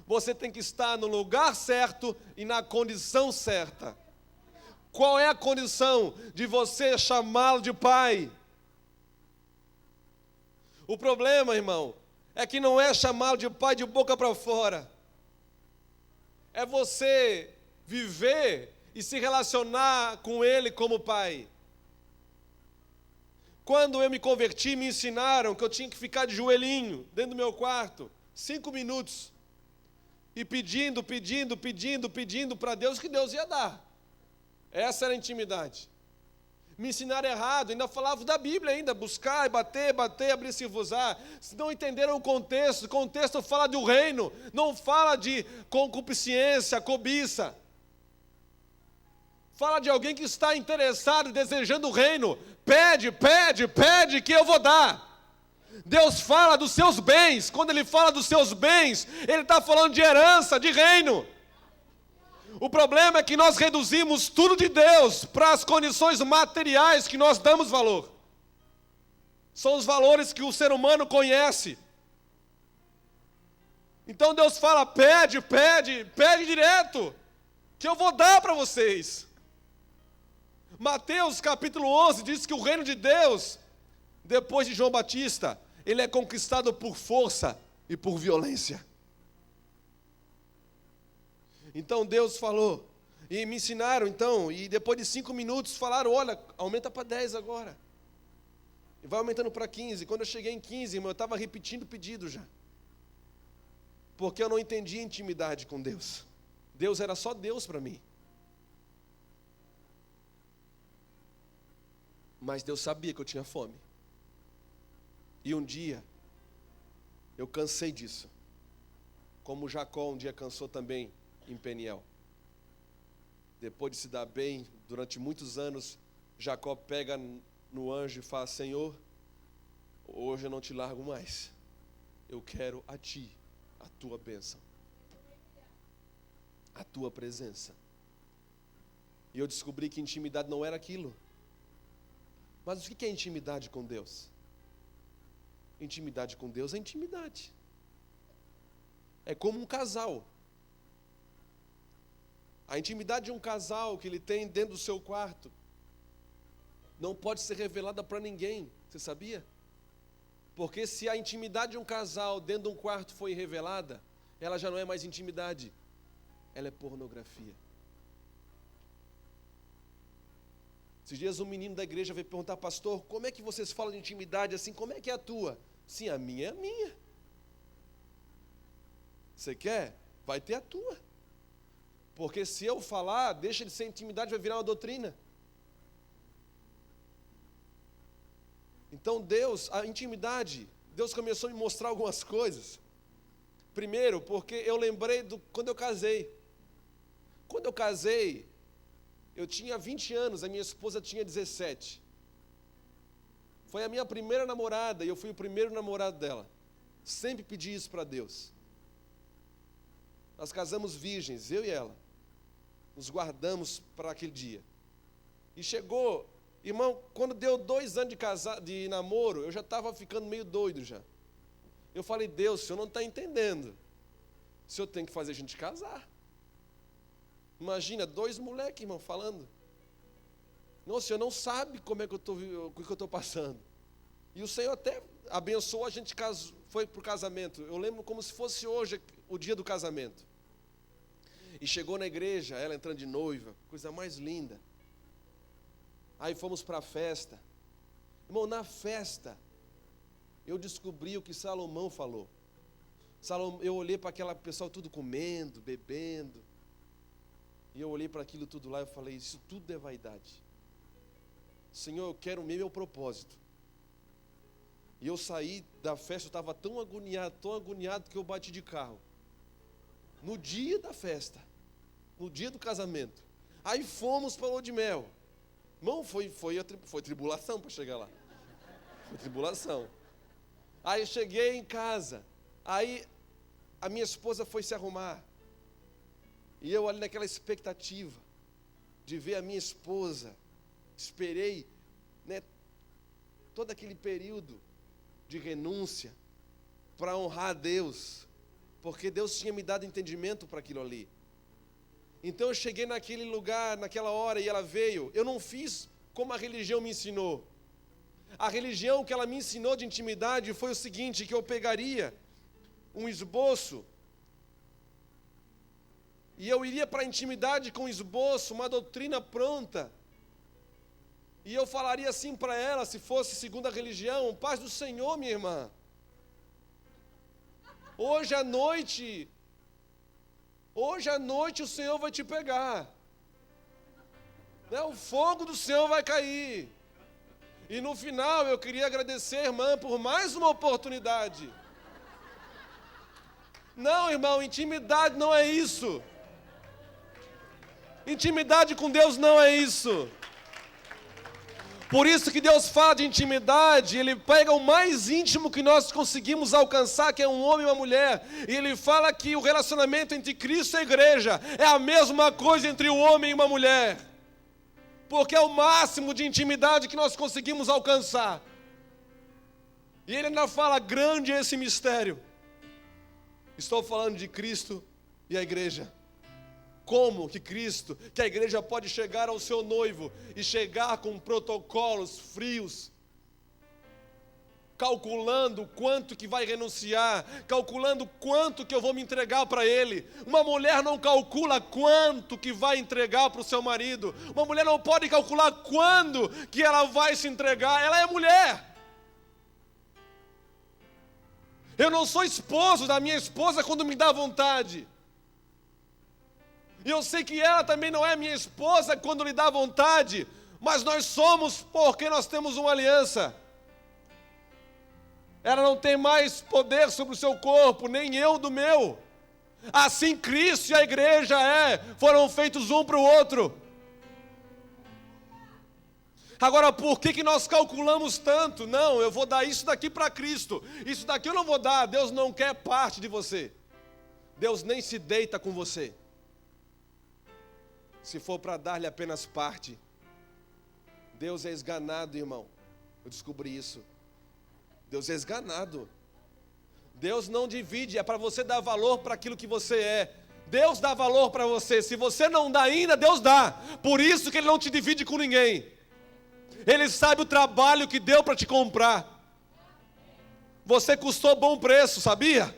Você tem que estar no lugar certo e na condição certa. Qual é a condição de você chamá-lo de pai? O problema, irmão, é que não é chamá-lo de pai de boca para fora. É você viver e se relacionar com ele como pai. Quando eu me converti, me ensinaram que eu tinha que ficar de joelhinho dentro do meu quarto, 5 minutos. E pedindo para Deus que Deus ia dar. Essa era a intimidade. Me ensinaram errado, ainda falavam da Bíblia ainda, buscar, bater, abrir-se-vos-á. Se não entenderam o contexto fala do reino, não fala de concupiscência, cobiça. Fala de alguém que está interessado, desejando o reino. Pede que eu vou dar. Deus fala dos seus bens. Quando Ele fala dos seus bens, Ele está falando de herança, de reino. O problema é que nós reduzimos tudo de Deus para as condições materiais que nós damos valor. São os valores que o ser humano conhece. Então Deus fala, pede direto, que eu vou dar para vocês. Mateus capítulo 11 diz que o reino de Deus, depois de João Batista, ele é conquistado por força e por violência. Então Deus falou, e me ensinaram então, e depois de 5 minutos falaram, olha, aumenta para 10 agora. E vai aumentando para 15. Quando eu cheguei em 15, irmão, eu estava repetindo o pedido já. Porque eu não entendia intimidade com Deus. Deus era só Deus para mim. Mas Deus sabia que eu tinha fome. E um dia, eu cansei disso. Como Jacó um dia cansou também em Peniel. Depois de se dar bem, durante muitos anos, Jacó pega no anjo e fala, Senhor, hoje eu não te largo mais. Eu quero a ti, a tua bênção. A tua presença. E eu descobri que intimidade não era aquilo. Mas o que é intimidade com Deus? Intimidade com Deus é intimidade. É como um casal. A intimidade de um casal que ele tem dentro do seu quarto não pode ser revelada para ninguém. Você sabia? Porque se a intimidade de um casal dentro de um quarto foi revelada, ela já não é mais intimidade. Ela é pornografia. Esses dias um menino da igreja veio perguntar, pastor, como é que vocês falam de intimidade assim? Como é que é a tua? Sim, a minha é a minha. Você quer? Vai ter a tua. Porque se eu falar, deixa de ser intimidade, vai virar uma doutrina. Então Deus, a intimidade, Deus começou a me mostrar algumas coisas. Primeiro, porque eu lembrei quando eu casei. Quando eu casei, eu tinha 20 anos, a minha esposa tinha 17. Foi a minha primeira namorada e eu fui o primeiro namorado dela. Sempre pedi isso para Deus. Nós casamos virgens, eu e ela. Nos guardamos para aquele dia. E chegou, irmão, quando deu 2 anos de namoro, eu já estava ficando meio doido já. Eu falei, Deus, o Senhor não está entendendo. O Senhor tem que fazer a gente casar. Imagina, 2 moleques, irmão, falando. Não, o Senhor não sabe como é que eu estou passando. E o Senhor até abençoou, a gente foi para o casamento. Eu lembro como se fosse hoje o dia do casamento. E chegou na igreja, ela entrando de noiva, coisa mais linda. Aí fomos para a festa. Irmão, na festa, eu descobri o que Salomão falou. Eu olhei para aquela pessoa tudo comendo, bebendo. E eu olhei para aquilo tudo lá e falei, isso tudo é vaidade. Senhor, eu quero o meu propósito. E eu saí da festa, eu estava tão agoniado que eu bati de carro. No dia da festa, no dia do casamento. Aí fomos para o lua de mel. Irmão, foi tribulação para chegar lá. Foi tribulação. Aí cheguei em casa. Aí a minha esposa foi se arrumar. E eu ali naquela expectativa de ver a minha esposa. Esperei, todo aquele período de renúncia para honrar a Deus. Porque Deus tinha me dado entendimento para aquilo ali. Então eu cheguei naquele lugar, naquela hora, e ela veio. Eu não fiz como a religião me ensinou. A religião que ela me ensinou de intimidade foi o seguinte, que eu pegaria um esboço, e eu iria para a intimidade com o esboço, uma doutrina pronta, e eu falaria assim para ela, se fosse segundo a religião, paz do Senhor, minha irmã. Hoje à noite o Senhor vai te pegar. O fogo do Senhor vai cair. E no final eu queria agradecer, irmã, por mais uma oportunidade. Não, irmão, intimidade não é isso. Intimidade com Deus não é isso. Por isso que Deus fala de intimidade, Ele pega o mais íntimo que nós conseguimos alcançar, que é um homem e uma mulher, e Ele fala que o relacionamento entre Cristo e a igreja é a mesma coisa entre o homem e uma mulher, porque é o máximo de intimidade que nós conseguimos alcançar. E Ele ainda fala, grande é esse mistério. Estou falando de Cristo e a igreja. Como que Cristo, que a igreja pode chegar ao seu noivo e chegar com protocolos frios, calculando quanto que vai renunciar, calculando quanto que eu vou me entregar para ele. Uma mulher não calcula quanto que vai entregar para o seu marido. Uma mulher não pode calcular quando que ela vai se entregar. Ela é mulher. Eu não sou esposo da minha esposa quando me dá vontade. E eu sei que ela também não é minha esposa quando lhe dá vontade. Mas nós somos porque nós temos uma aliança. Ela não tem mais poder sobre o seu corpo, nem eu do meu. Assim Cristo e a igreja foram feitos um para o outro. Agora, por que nós calculamos tanto? Não, eu vou dar isso daqui para Cristo. Isso daqui eu não vou dar. Deus não quer parte de você. Deus nem se deita com você. Se for para dar-lhe apenas parte. Deus é esganado, irmão. Eu descobri isso. Deus é esganado. Deus não divide, é para você dar valor para aquilo que você é. Deus dá valor para você. Se você não dá ainda, Deus dá. Por isso que Ele não te divide com ninguém. Ele sabe o trabalho que deu para te comprar. Você custou bom preço, sabia?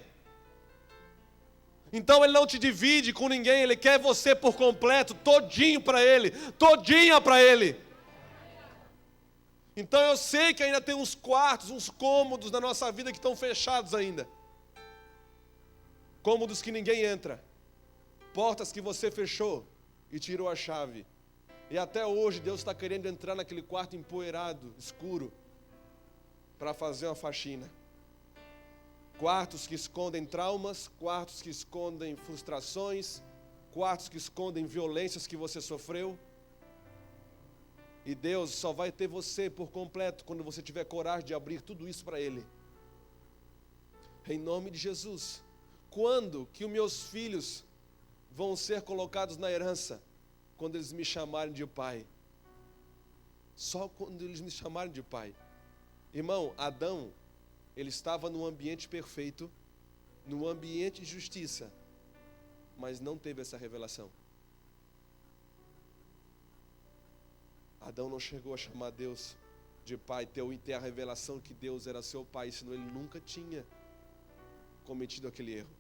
Então Ele não te divide com ninguém. Ele quer você por completo, todinho para Ele, todinha para Ele. Então eu sei que ainda tem uns quartos, uns cômodos na nossa vida que estão fechados ainda. Cômodos que ninguém entra. Portas que você fechou e tirou a chave. E até hoje Deus está querendo entrar naquele quarto empoeirado, escuro, para fazer uma faxina. Quartos que escondem traumas, quartos que escondem frustrações, quartos que escondem violências que você sofreu. E Deus só vai ter você por completo quando você tiver coragem de abrir tudo isso para Ele. Em nome de Jesus. Quando que os meus filhos vão ser colocados na herança? Quando eles me chamarem de pai. Só quando eles me chamarem de pai. Irmão, Adão, ele estava num ambiente perfeito, num ambiente de justiça, mas não teve essa revelação. Adão não chegou a chamar Deus de pai, ter a revelação que Deus era seu pai, senão ele nunca tinha cometido aquele erro.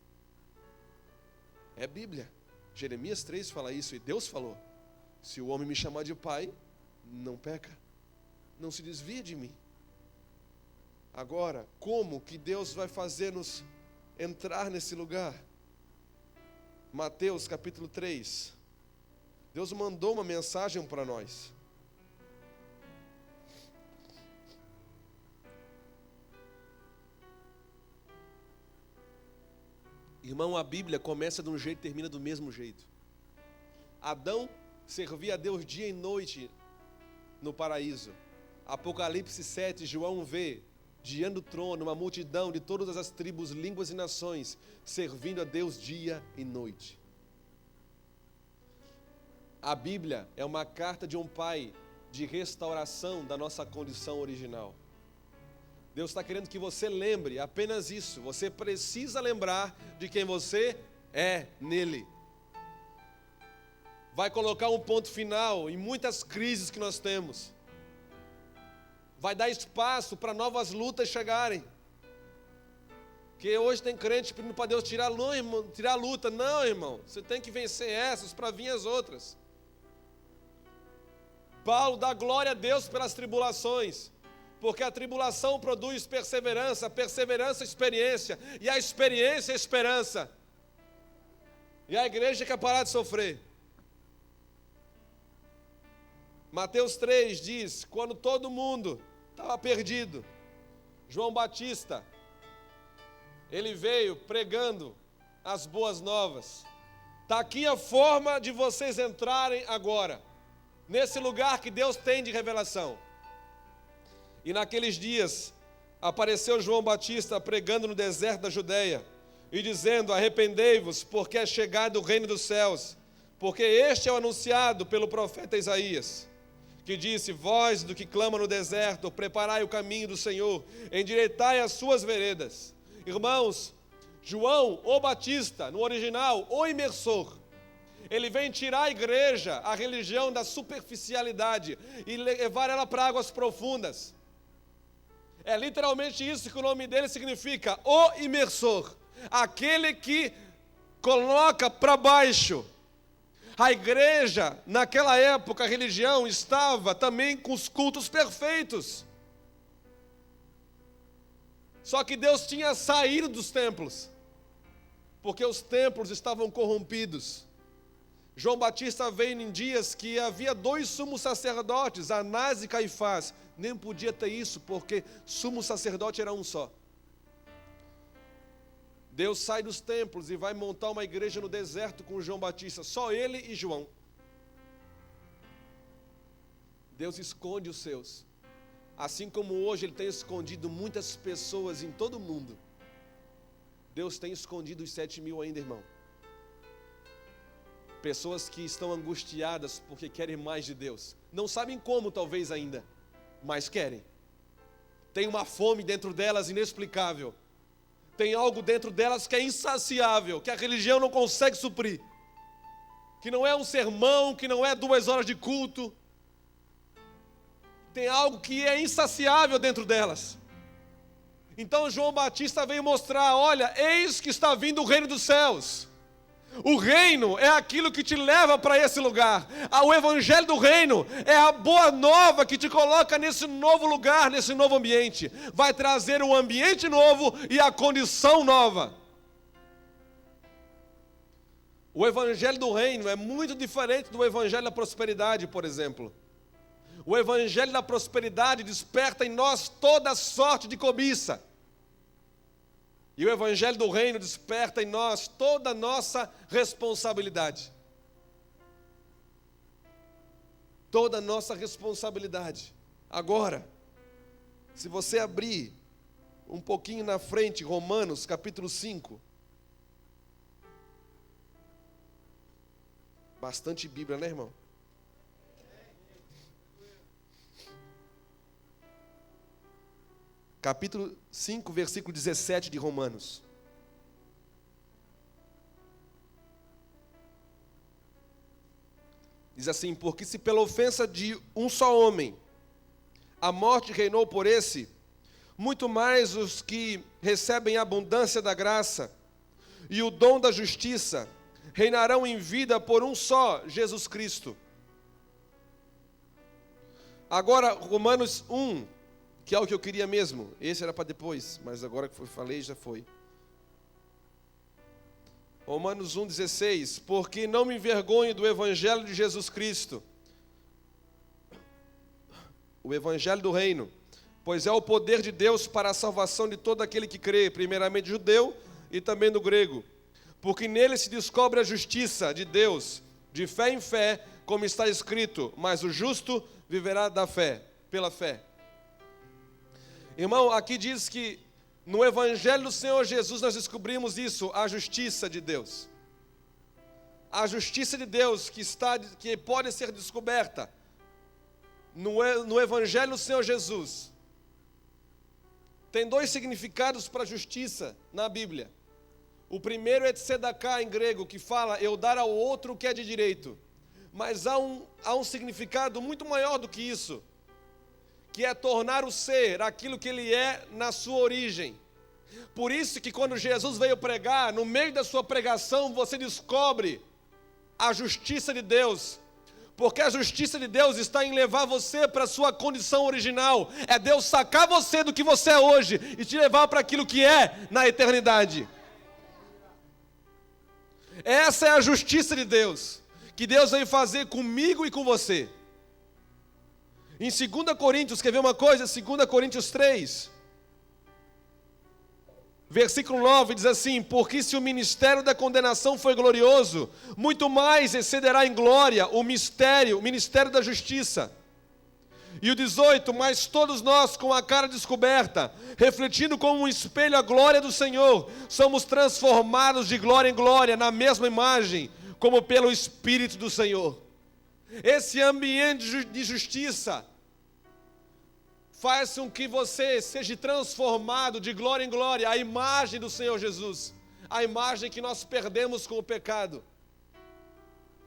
É Bíblia. Jeremias 3 fala isso, e Deus falou: se o homem me chamar de pai, não peca, não se desvia de mim. Agora, como que Deus vai fazer-nos entrar nesse lugar? Mateus capítulo 3. Deus mandou uma mensagem para nós. Irmão, a Bíblia começa de um jeito e termina do mesmo jeito. Adão servia a Deus dia e noite no paraíso. Apocalipse 7, João vê diante do trono uma multidão de todas as tribos, línguas e nações servindo a Deus dia e noite. A Bíblia é uma carta de um pai de restauração da nossa condição original. Deus está querendo que você lembre apenas isso. Você precisa lembrar de quem você é nele. Vai colocar um ponto final em muitas crises que nós temos. Vai dar espaço para novas lutas chegarem. Porque hoje tem crente pedindo para Deus tirar a luta. Não, irmão. Você tem que vencer essas para vir as outras. Paulo dá glória a Deus pelas tribulações. Porque a tribulação produz perseverança, a perseverança experiência, e a experiência esperança. E a igreja quer parar de sofrer. Mateus 3 diz, quando todo mundo estava perdido, João Batista, ele veio pregando as boas novas. Está aqui a forma de vocês entrarem agora, nesse lugar que Deus tem de revelação. E naqueles dias, apareceu João Batista pregando no deserto da Judeia, e dizendo, arrependei-vos, porque é chegado o reino dos céus, porque este é o anunciado pelo profeta Isaías, que disse, voz do que clama no deserto, preparai o caminho do Senhor, endireitai as suas veredas. Irmãos, João, o Batista, no original, o imersor. Ele vem tirar a igreja, a religião da superficialidade e levar ela para águas profundas. É literalmente isso que o nome dele significa, o imersor. Aquele que coloca para baixo. A igreja, naquela época, a religião estava também com os cultos perfeitos. Só que Deus tinha saído dos templos, porque os templos estavam corrompidos. João Batista veio em dias que havia 2 sumos sacerdotes, Anás e Caifás. Nem podia ter isso, porque sumo sacerdote era um só. Deus sai dos templos e vai montar uma igreja no deserto com João Batista, só ele e João. Deus esconde os seus. Assim como hoje Ele tem escondido muitas pessoas em todo o mundo, Deus tem escondido os 7.000 ainda, irmão. Pessoas que estão angustiadas porque querem mais de Deus. Não sabem como, talvez ainda, mas querem. Tem uma fome dentro delas inexplicável. Tem algo dentro delas que é insaciável, que a religião não consegue suprir. Que não é um sermão, que não é 2 horas de culto. Tem algo que é insaciável dentro delas. Então João Batista veio mostrar, olha, eis que está vindo o reino dos céus. O reino é aquilo que te leva para esse lugar. O evangelho do reino é a boa nova que te coloca nesse novo lugar, nesse novo ambiente. Vai trazer um ambiente novo e a condição nova. O evangelho do reino é muito diferente do evangelho da prosperidade, por exemplo. O evangelho da prosperidade desperta em nós toda sorte de cobiça. E o evangelho do reino desperta em nós toda a nossa responsabilidade. Toda a nossa responsabilidade. Agora, se você abrir um pouquinho na frente, Romanos capítulo 5. Bastante Bíblia, né, irmão? Capítulo 5, versículo 17 de Romanos. Diz assim: porque se pela ofensa de um só homem a morte reinou por esse, muito mais os que recebem a abundância da graça e o dom da justiça reinarão em vida por um só, Jesus Cristo. Agora, Romanos 1, que é o que eu queria mesmo. Esse era para depois, mas agora que falei, já foi. Romanos 1,16. Porque não me envergonho do evangelho de Jesus Cristo, o evangelho do reino, pois é o poder de Deus para a salvação de todo aquele que crê, primeiramente judeu e também do grego. Porque nele se descobre a justiça de Deus, de fé em fé, como está escrito, mas o justo viverá da fé, pela fé. Irmão, aqui diz que no evangelho do Senhor Jesus nós descobrimos isso, a justiça de Deus. A justiça de Deus que pode ser descoberta no evangelho do Senhor Jesus. Tem 2 significados para justiça na Bíblia. O primeiro é tzedakah em grego, que fala eu dar ao outro o que é de direito. Mas há um significado muito maior do que isso, que é tornar o ser aquilo que ele é na sua origem. Por isso que quando Jesus veio pregar, no meio da sua pregação, você descobre a justiça de Deus. Porque a justiça de Deus está em levar você para a sua condição original. É Deus sacar você do que você é hoje e te levar para aquilo que é na eternidade. Essa é a justiça de Deus, que Deus veio fazer comigo e com você. Em 2 Coríntios, quer ver uma coisa? 2 Coríntios 3, versículo 9, diz assim: porque se o ministério da condenação foi glorioso, muito mais excederá em glória o ministério da justiça. E o 18, mas todos nós com a cara descoberta, refletindo como um espelho a glória do Senhor, somos transformados de glória em glória, na mesma imagem, como pelo Espírito do Senhor. Esse ambiente de justiça faz com que você seja transformado de glória em glória, à imagem do Senhor Jesus. a imagem que nós perdemos com o pecado.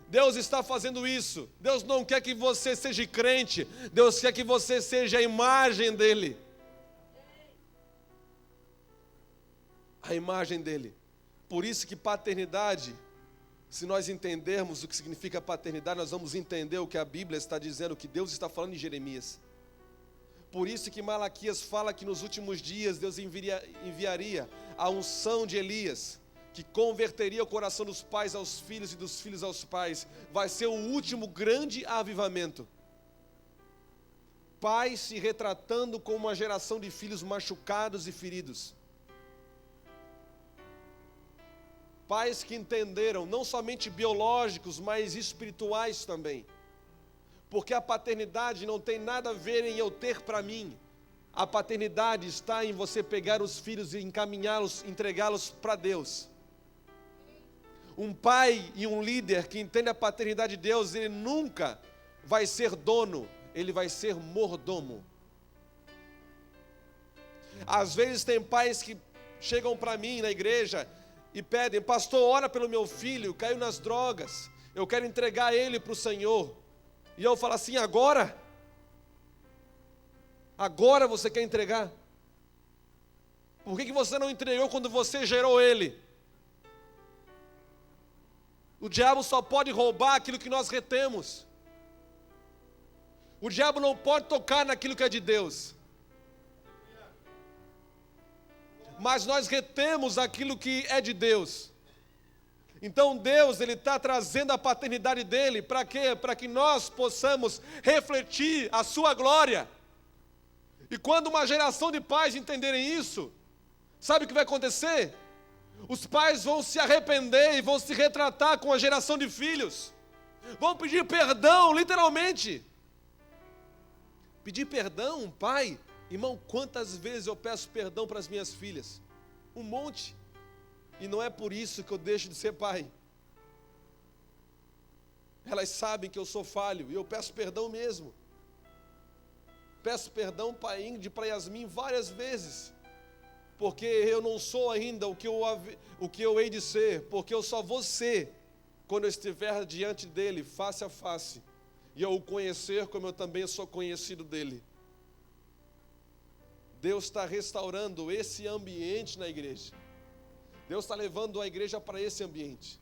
Deus está fazendo isso. Deus não quer que você seja crente. Deus quer que você seja a imagem dele. A imagem dele. Por isso que paternidade, se nós entendermos o que significa paternidade, nós vamos entender o que a Bíblia está dizendo, o que Deus está falando em Jeremias. Por isso que Malaquias fala que nos últimos dias Deus enviaria a unção de Elias, que converteria o coração dos pais aos filhos e dos filhos aos pais. Vai ser o último grande avivamento. Pais se retratando como uma geração de filhos machucados e feridos. Pais que entenderam, não somente biológicos, mas espirituais também. Porque a paternidade não tem nada a ver em eu ter para mim. A paternidade está em você pegar os filhos e encaminhá-los, entregá-los para Deus. Um pai e um líder que entende a paternidade de Deus, ele nunca vai ser dono, ele vai ser mordomo. Às vezes tem pais que chegam para mim na igreja e pedem: pastor, ora pelo meu filho, caiu nas drogas, eu quero entregar ele para o Senhor. E eu falo assim: agora? Agora você quer entregar? Por que você não entregou quando você gerou ele? O diabo só pode roubar aquilo que nós retemos. O diabo não pode tocar naquilo que é de Deus. Mas nós retemos aquilo que é de Deus. Então Deus, Ele está trazendo a paternidade dEle, para quê? Para que nós possamos refletir a sua glória. E quando uma geração de pais entenderem isso, sabe o que vai acontecer? Os pais vão se arrepender e vão se retratar com a geração de filhos. Vão pedir perdão, literalmente. Pedir perdão, pai. Irmão, quantas vezes eu peço perdão para as minhas filhas? Um monte. E não é por isso que eu deixo de ser pai. Elas sabem que eu sou falho e eu peço perdão mesmo. Peço perdão para Ingrid, para Yasmin várias vezes. Porque eu não sou ainda o que eu hei de ser. Porque eu só vou ser quando eu estiver diante dele, face a face. E eu o conhecer como eu também sou conhecido dele. Deus está restaurando esse ambiente na igreja. Deus está levando a igreja para esse ambiente.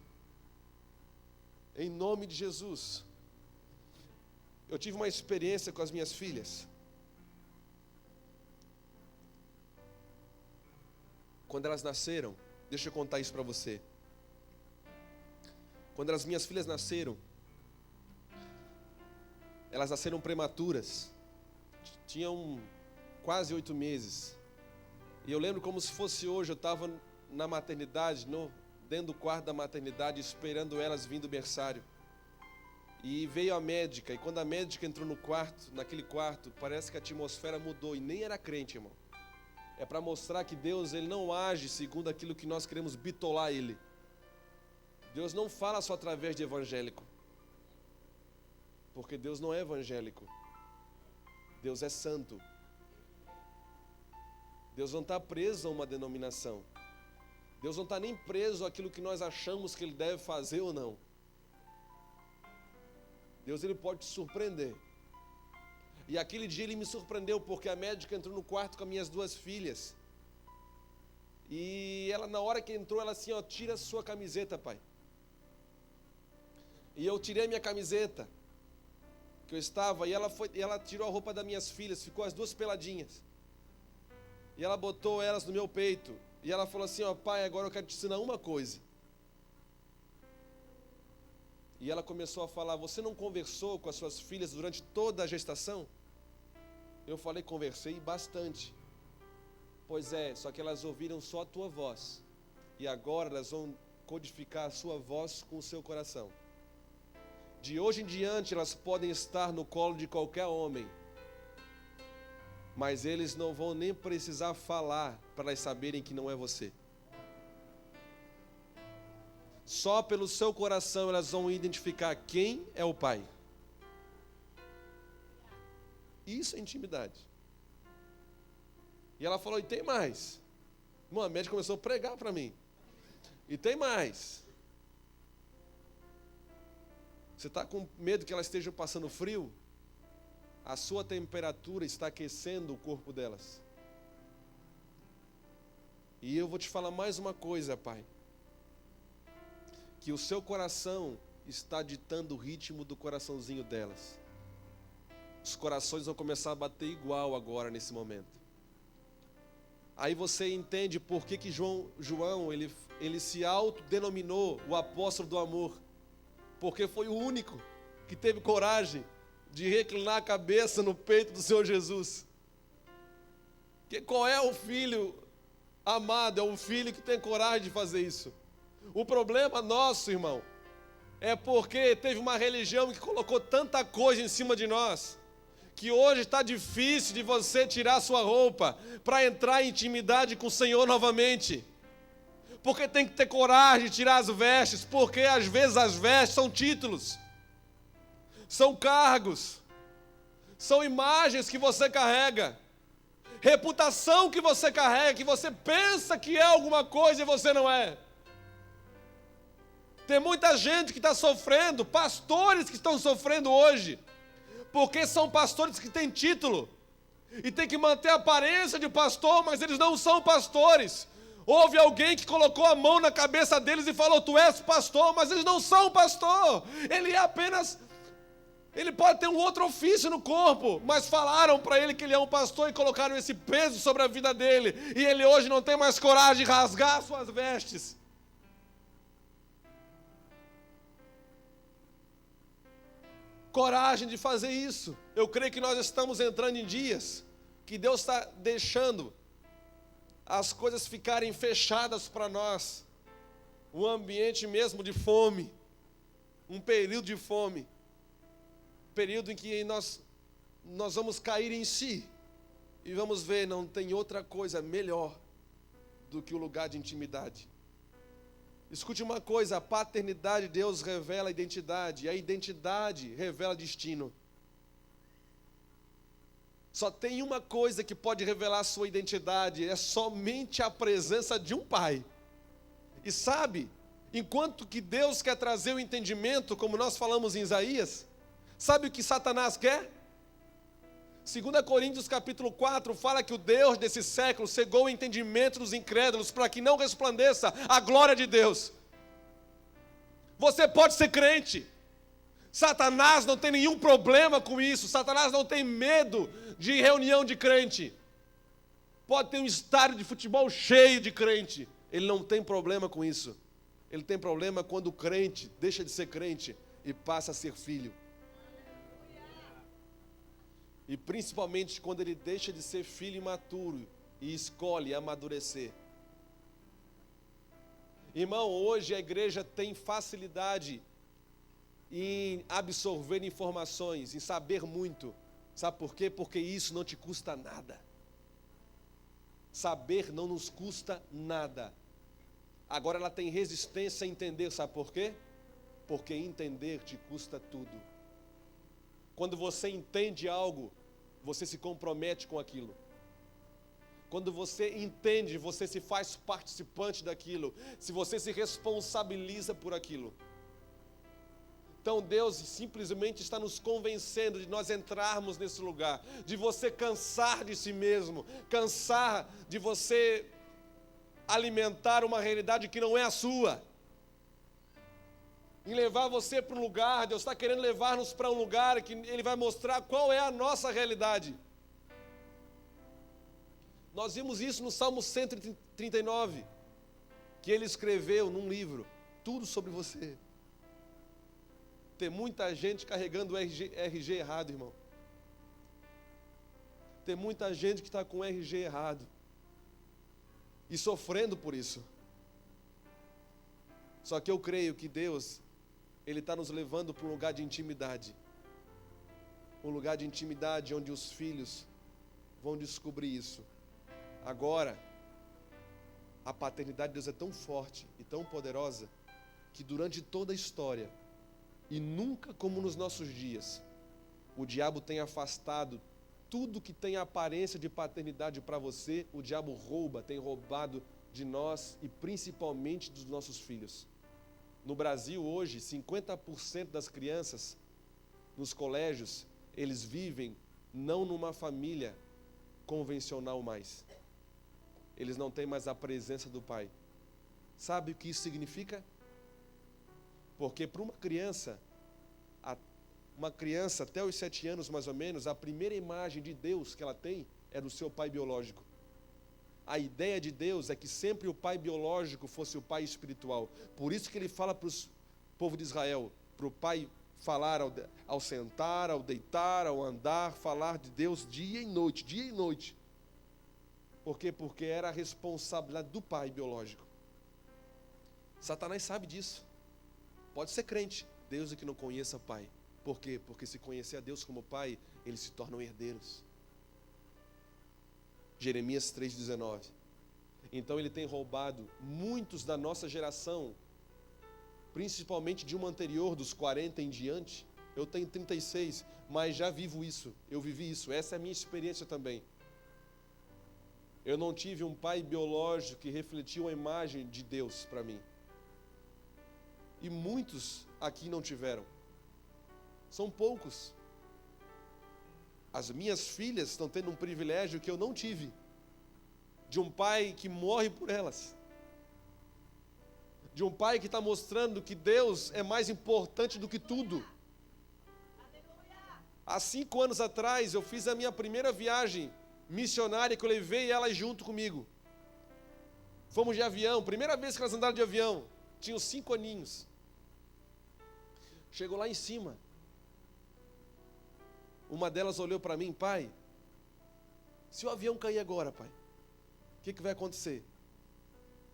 Em nome de Jesus. Eu tive uma experiência com as minhas filhas. Quando elas nasceram, deixa eu contar isso para você. Quando as minhas filhas nasceram, elas nasceram prematuras. Tinham quase 8 meses. E eu lembro como se fosse hoje, eu estava na maternidade, dentro do quarto da maternidade, esperando elas vindo do berçário. E veio a médica, e quando a médica entrou no quarto, naquele quarto, parece que a atmosfera mudou, e nem era crente, irmão. É para mostrar que Deus, Ele não age segundo aquilo que nós queremos bitolar Ele. Deus não fala só através de evangélico. Porque Deus não é evangélico. Deus é santo. Deus não está preso a uma denominação. Deus não está nem preso àquilo que nós achamos que Ele deve fazer ou não. Deus, Ele pode te surpreender. E aquele dia Ele me surpreendeu, porque a médica entrou no quarto com as minhas 2 filhas. E ela, na hora que entrou, ela assim, ó, tira a sua camiseta, pai. E eu tirei a minha camiseta, que eu estava, e ela tirou a roupa das minhas filhas, ficou as 2 peladinhas. E ela botou elas no meu peito. E ela falou assim, ó, pai, agora eu quero te ensinar uma coisa. E ela começou a falar: você não conversou com as suas filhas durante toda a gestação? Eu falei: conversei bastante. Pois é, só que elas ouviram só a tua voz. E agora elas vão codificar a sua voz com o seu coração. De hoje em diante elas podem estar no colo de qualquer homem, mas eles não vão nem precisar falar para elas saberem que não é você. Só pelo seu coração elas vão identificar quem é o pai. Isso é intimidade. E ela falou: e tem mais. Irmão, a médica começou a pregar para mim. E tem mais. Você está com medo que elas estejam passando frio? A sua temperatura está aquecendo o corpo delas. E eu vou te falar mais uma coisa, pai. Que o seu coração está ditando o ritmo do coraçãozinho delas. Os corações vão começar a bater igual agora, nesse momento. Aí você entende por que João ele se autodenominou o apóstolo do amor. Porque foi o único que teve coragem de reclinar a cabeça no peito do Senhor Jesus. Que qual é o filho amado? É o filho que tem coragem de fazer isso. O problema nosso, irmão, é porque teve uma religião que colocou tanta coisa em cima de nós, que hoje está difícil de você tirar sua roupa para entrar em intimidade com o Senhor novamente. Porque tem que ter coragem de tirar as vestes, porque às vezes as vestes são títulos, são cargos, são imagens que você carrega, reputação que você carrega, que você pensa que é alguma coisa e você não é. Tem muita gente que está sofrendo, pastores que estão sofrendo hoje, porque são pastores que têm título, e tem que manter a aparência de pastor, mas eles não são pastores. Houve alguém que colocou a mão na cabeça deles e falou: tu és pastor, mas eles não são pastor. Ele pode ter um outro ofício no corpo, mas falaram para ele que ele é um pastor e colocaram esse peso sobre a vida dele. E ele hoje não tem mais coragem de rasgar suas vestes. Coragem de fazer isso. Eu creio que nós estamos entrando em dias que Deus está deixando as coisas ficarem fechadas para nós. Um ambiente mesmo de fome. Um período de fome. Período em que nós vamos cair em si. E vamos ver, não tem outra coisa melhor do que o lugar de intimidade. Escute uma coisa, a paternidade de Deus revela a identidade. E a identidade revela destino. Só tem uma coisa que pode revelar a sua identidade, é somente a presença de um pai. E sabe, enquanto que Deus quer trazer o entendimento, como nós falamos em Isaías, sabe o que Satanás quer? 2 Coríntios capítulo 4 fala que o Deus desse século cegou o entendimento dos incrédulos para que não resplandeça a glória de Deus. Você pode ser crente. Satanás não tem nenhum problema com isso. Satanás não tem medo de reunião de crente. Pode ter um estádio de futebol cheio de crente. Ele não tem problema com isso. Ele tem problema quando o crente deixa de ser crente e passa a ser filho. E principalmente quando ele deixa de ser filho imaturo e escolhe amadurecer. Irmão, hoje a igreja tem facilidade em absorver informações, em saber muito. Sabe por quê? Porque isso não te custa nada. Saber não nos custa nada. Agora ela tem resistência a entender, sabe por quê? Porque entender te custa tudo. Quando você entende algo, você se compromete com aquilo. Quando você entende, você se faz participante daquilo. Se você se responsabiliza por aquilo. Então Deus simplesmente está nos convencendo de nós entrarmos nesse lugar, de você cansar de si mesmo, cansar de você alimentar uma realidade que não é a sua, em levar você para um lugar. Deus está querendo levar-nos para um lugar que Ele vai mostrar qual é a nossa realidade. Nós vimos isso no Salmo 139, que Ele escreveu num livro, tudo sobre você. Tem muita gente carregando o RG errado, irmão. Tem muita gente que está com o RG errado. E sofrendo por isso. Só que eu creio que Deus, Ele está nos levando para um lugar de intimidade. Um lugar de intimidade onde os filhos vão descobrir isso. Agora, a paternidade de Deus é tão forte e tão poderosa, que durante toda a história, e nunca como nos nossos dias, o diabo tem afastado tudo que tem a aparência de paternidade para você. O diabo tem roubado de nós e principalmente dos nossos filhos. No Brasil hoje, 50% das crianças nos colégios, eles vivem não numa família convencional mais. Eles não têm mais a presença do pai. Sabe o que isso significa? Porque para uma criança até os 7 anos mais ou menos, a primeira imagem de Deus que ela tem é do seu pai biológico. A ideia de Deus é que sempre o pai biológico fosse o pai espiritual. Por isso que ele fala para o povo de Israel, para o pai falar ao sentar, ao deitar, ao andar, falar de Deus dia e noite, dia e noite. Por quê? Porque era a responsabilidade do pai biológico. Satanás sabe disso. Pode ser crente, Deus é que não conheça pai. Por quê? Porque se conhecer a Deus como pai, eles se tornam herdeiros. Jeremias 3,19. Então ele tem roubado muitos da nossa geração, principalmente de uma anterior, dos 40 em diante. Eu tenho 36, mas já vivo isso, eu vivi isso, essa é a minha experiência também. Eu não tive um pai biológico que refletiu a imagem de Deus para mim. E muitos aqui não tiveram. São poucos. As minhas filhas estão tendo um privilégio que eu não tive, de um pai que morre por elas, de um pai que está mostrando que Deus é mais importante do que tudo. Há 5 anos atrás eu fiz a minha primeira viagem missionária, que eu levei elas junto comigo. Fomos de avião, primeira vez que elas andaram de avião, tinham 5 aninhos. Chegou lá em cima, uma delas olhou para mim: pai, se o avião cair agora, pai, o que vai acontecer?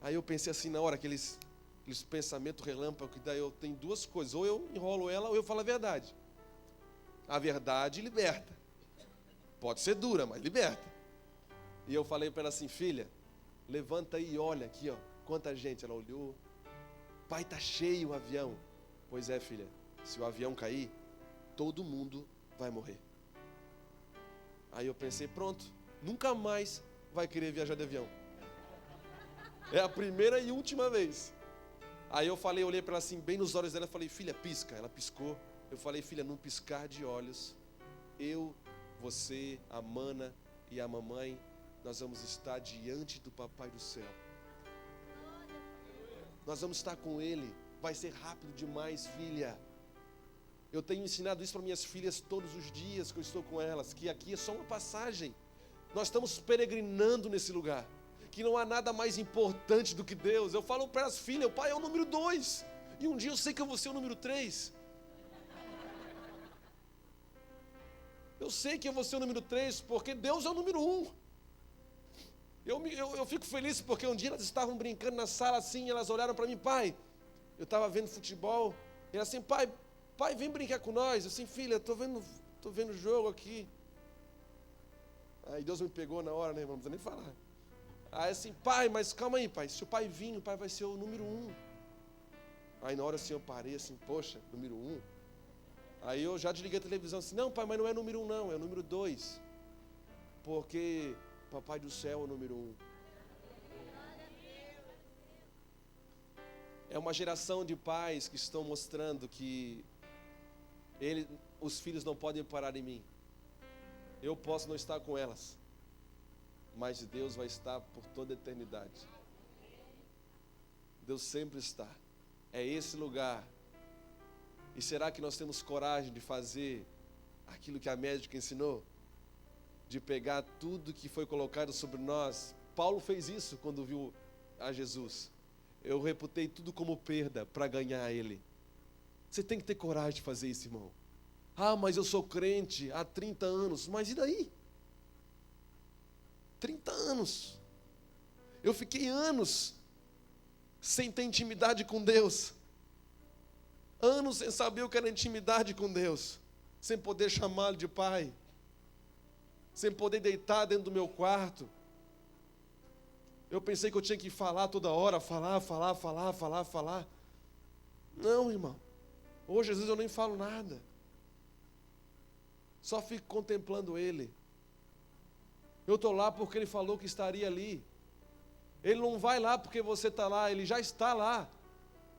Aí eu pensei assim na hora, aqueles pensamentos relâmpagos, que daí eu tenho 2 coisas, ou eu enrolo ela ou eu falo a verdade. A verdade liberta, pode ser dura, mas liberta. E eu falei para ela assim: filha, levanta aí e olha aqui, ó, quanta gente. Ela olhou: pai, tá cheio o avião. Pois é, filha, se o avião cair, todo mundo vai morrer. Aí eu pensei: pronto, nunca mais vai querer viajar de avião. É a primeira e última vez. Aí eu falei, olhei para ela assim, bem nos olhos dela, falei: filha, pisca. Ela piscou. Eu falei: filha, num piscar de olhos, eu, você, a mana e a mamãe, nós vamos estar diante do Papai do céu. Nós vamos estar com Ele. Vai ser rápido demais, filha. Eu tenho ensinado isso para minhas filhas todos os dias que eu estou com elas, que aqui é só uma passagem. Nós estamos peregrinando nesse lugar, que não há nada mais importante do que Deus. Eu falo para as filhas: o pai é o número 2, e um dia eu sei que eu vou ser o número 3. Eu sei que eu vou ser o número 3, porque Deus é o número 1. Eu fico feliz porque um dia elas estavam brincando na sala assim, e elas olharam para mim: pai, eu estava vendo futebol, e elas assim: pai, vem brincar com nós. Eu assim: filha, estou vendo o jogo aqui. Aí Deus me pegou na hora, né? Não precisa nem falar. Aí assim: pai, mas calma aí, pai, se o pai vir, o pai vai ser o número 1. Aí na hora assim eu parei assim: poxa, número 1. Aí eu já desliguei a televisão assim: não, pai, mas não é número 1 não, é o número 2. Porque Papai do céu é o número 1. É uma geração de pais que estão mostrando que os filhos não podem parar em mim. Eu posso não estar com elas, mas Deus vai estar por toda a eternidade. Deus sempre está. É esse lugar. E será que nós temos coragem de fazer aquilo que a médica ensinou? De pegar tudo que foi colocado sobre nós. Paulo fez isso quando viu a Jesus. Eu reputei tudo como perda para ganhar a Ele. Você tem que ter coragem de fazer isso, irmão. Ah, mas eu sou crente há 30 anos. Mas e daí? 30 anos. Eu fiquei anos sem ter intimidade com Deus. Anos sem saber o que era intimidade com Deus. Sem poder chamá-lo de pai. Sem poder deitar dentro do meu quarto. Eu pensei que eu tinha que falar toda hora, falar. Não, irmão. Hoje, às vezes, eu nem falo nada. Só fico contemplando Ele. Eu estou lá porque Ele falou que estaria ali. Ele não vai lá porque você está lá, ele já está lá.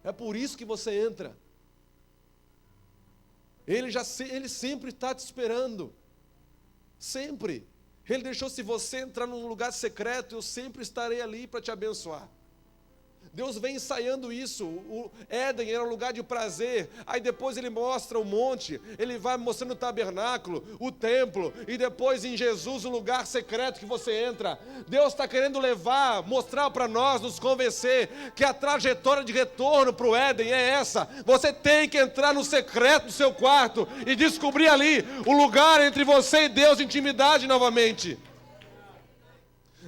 É por isso que você entra. Ele sempre está te esperando. Sempre. Ele deixou, se você entrar num lugar secreto, eu sempre estarei ali para te abençoar. Deus vem ensaiando isso. O Éden era um lugar de prazer. Aí depois ele mostra o monte. Ele vai mostrando o tabernáculo, o templo. E depois em Jesus o lugar secreto que você entra. Deus está querendo mostrar para nós, nos convencer que a trajetória de retorno para o Éden é essa. Você tem que entrar no secreto do seu quarto e descobrir ali o lugar entre você e Deus, intimidade novamente.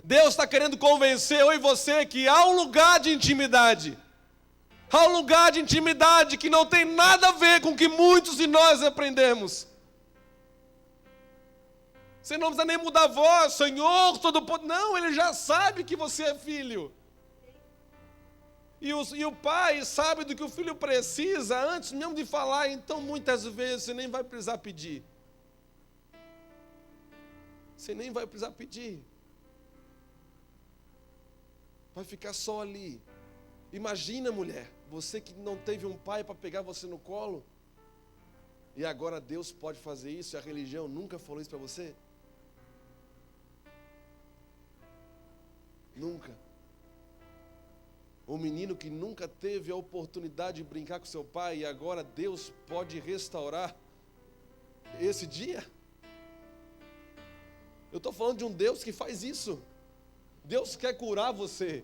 Deus está querendo convencer eu e você que há um lugar de intimidade. Há um lugar de intimidade que não tem nada a ver com o que muitos de nós aprendemos. Você não precisa nem mudar a voz, Senhor, Todo-Poderoso. Não, Ele já sabe que você é filho. E o pai sabe do que o filho precisa antes mesmo de falar, então muitas vezes você nem vai precisar pedir. Você nem vai precisar pedir. Vai ficar só ali. Imagina, mulher, você que não teve um pai para pegar você no colo, e agora Deus pode fazer isso, e a religião nunca falou isso para você? Nunca. Um menino que nunca teve a oportunidade de brincar com seu pai, e agora Deus pode restaurar esse dia? Eu estou falando de um Deus que faz isso. Deus quer curar você.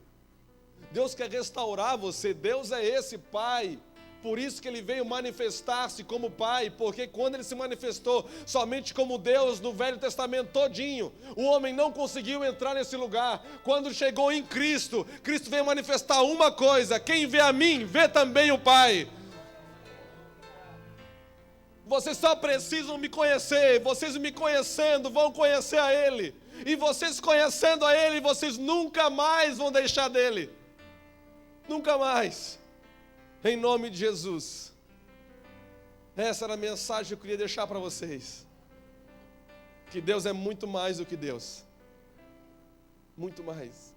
Deus quer restaurar você. Deus é esse Pai. Por isso que Ele veio manifestar-se como Pai. Porque quando Ele se manifestou somente como Deus no Velho Testamento todinho, o homem não conseguiu entrar nesse lugar. Quando chegou em Cristo, Cristo veio manifestar uma coisa: quem vê a mim, vê também o Pai. Vocês só precisam me conhecer. Vocês me conhecendo vão conhecer a Ele. E vocês conhecendo a Ele, vocês nunca mais vão deixar dEle. Nunca mais. Em nome de Jesus. Essa era a mensagem que eu queria deixar para vocês. Que Deus é muito mais do que Deus. Muito mais.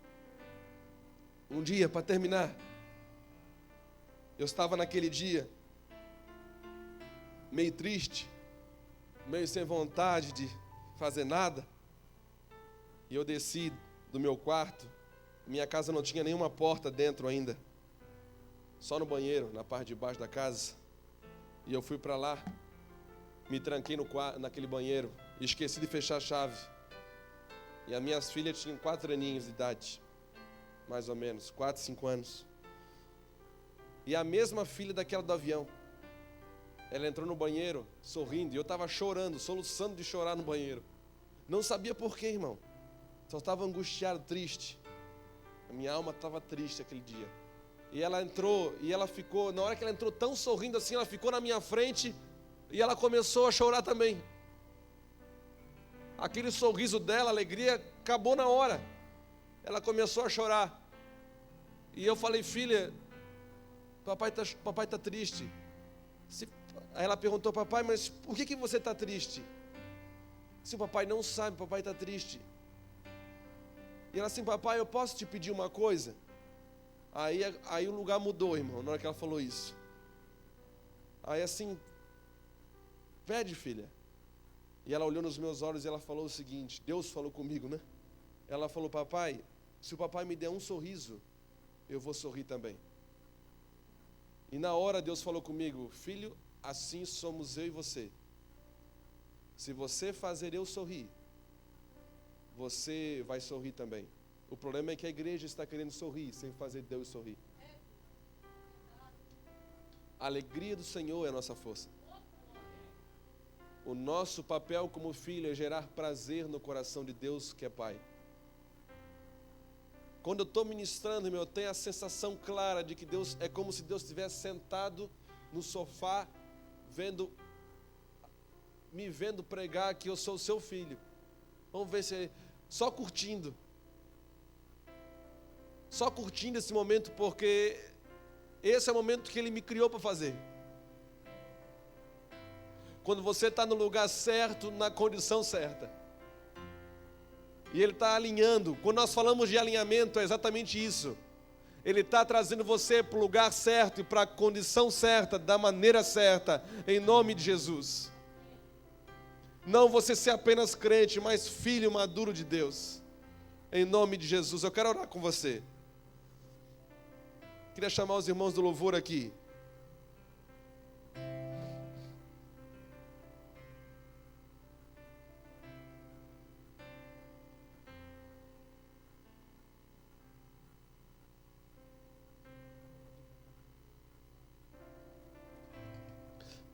Um dia, para terminar, eu estava naquele dia meio triste, meio sem vontade de fazer nada. E eu desci do meu quarto. Minha casa não tinha nenhuma porta dentro ainda. Só no banheiro, na parte de baixo da casa. E eu fui para lá. Me tranquei naquele banheiro. E esqueci de fechar a chave. E as minhas filhas tinham 4 aninhos de idade. Mais ou menos, 4, 5 anos. E a mesma filha daquela do avião. Ela entrou no banheiro, sorrindo. E eu estava chorando, soluçando de chorar no banheiro. Não sabia por quê, irmão. Só estava angustiado, triste. A minha alma estava triste aquele dia. E ela entrou, e ela ficou, na hora que ela entrou tão sorrindo assim, ela ficou na minha frente, e ela começou a chorar também. Aquele sorriso dela, a alegria, acabou na hora. Ela começou a chorar. E eu falei: filha, papai tá triste. Aí ela perguntou: papai, mas por que você está triste? Se o papai não sabe, papai está triste. E ela assim: papai, eu posso te pedir uma coisa? Aí o lugar mudou, irmão, na hora que ela falou isso. Aí assim: pede, filha. E ela olhou nos meus olhos e ela falou o seguinte: Deus falou comigo, né? Ela falou: papai, se o papai me der um sorriso, eu vou sorrir também. E na hora Deus falou comigo: filho, assim somos eu e você. Se você fazer eu sorrir, você vai sorrir também. O problema é que a igreja está querendo sorrir sem fazer Deus sorrir. A alegria do Senhor é a nossa força. O nosso papel como filho é gerar prazer no coração de Deus que é Pai. Quando eu estou ministrando, eu tenho a sensação clara de que Deus é como se Deus estivesse sentado no sofá, me vendo pregar que eu sou o seu filho. Vamos ver se só curtindo esse momento, porque esse é o momento que Ele me criou para fazer. Quando você está no lugar certo, na condição certa. E Ele está alinhando. Quando nós falamos de alinhamento, é exatamente isso. Ele está trazendo você para o lugar certo e para a condição certa, da maneira certa, em nome de Jesus. Não você ser apenas crente, mas filho maduro de Deus, em nome de Jesus. Eu quero orar com você. Queria chamar os irmãos do louvor aqui.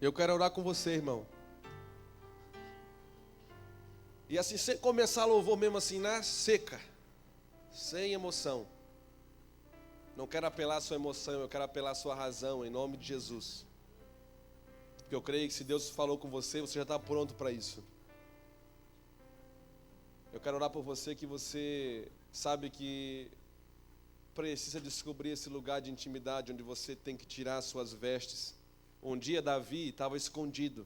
Eu quero orar com você, irmão. E assim, sem começar louvor mesmo assim, na seca, sem emoção. Não quero apelar a sua emoção, eu quero apelar a sua razão, em nome de Jesus. Porque eu creio que se Deus falou com você, você já está pronto para isso. Eu quero orar por você que você sabe que precisa descobrir esse lugar de intimidade, onde você tem que tirar as suas vestes. Um dia Davi estava escondido.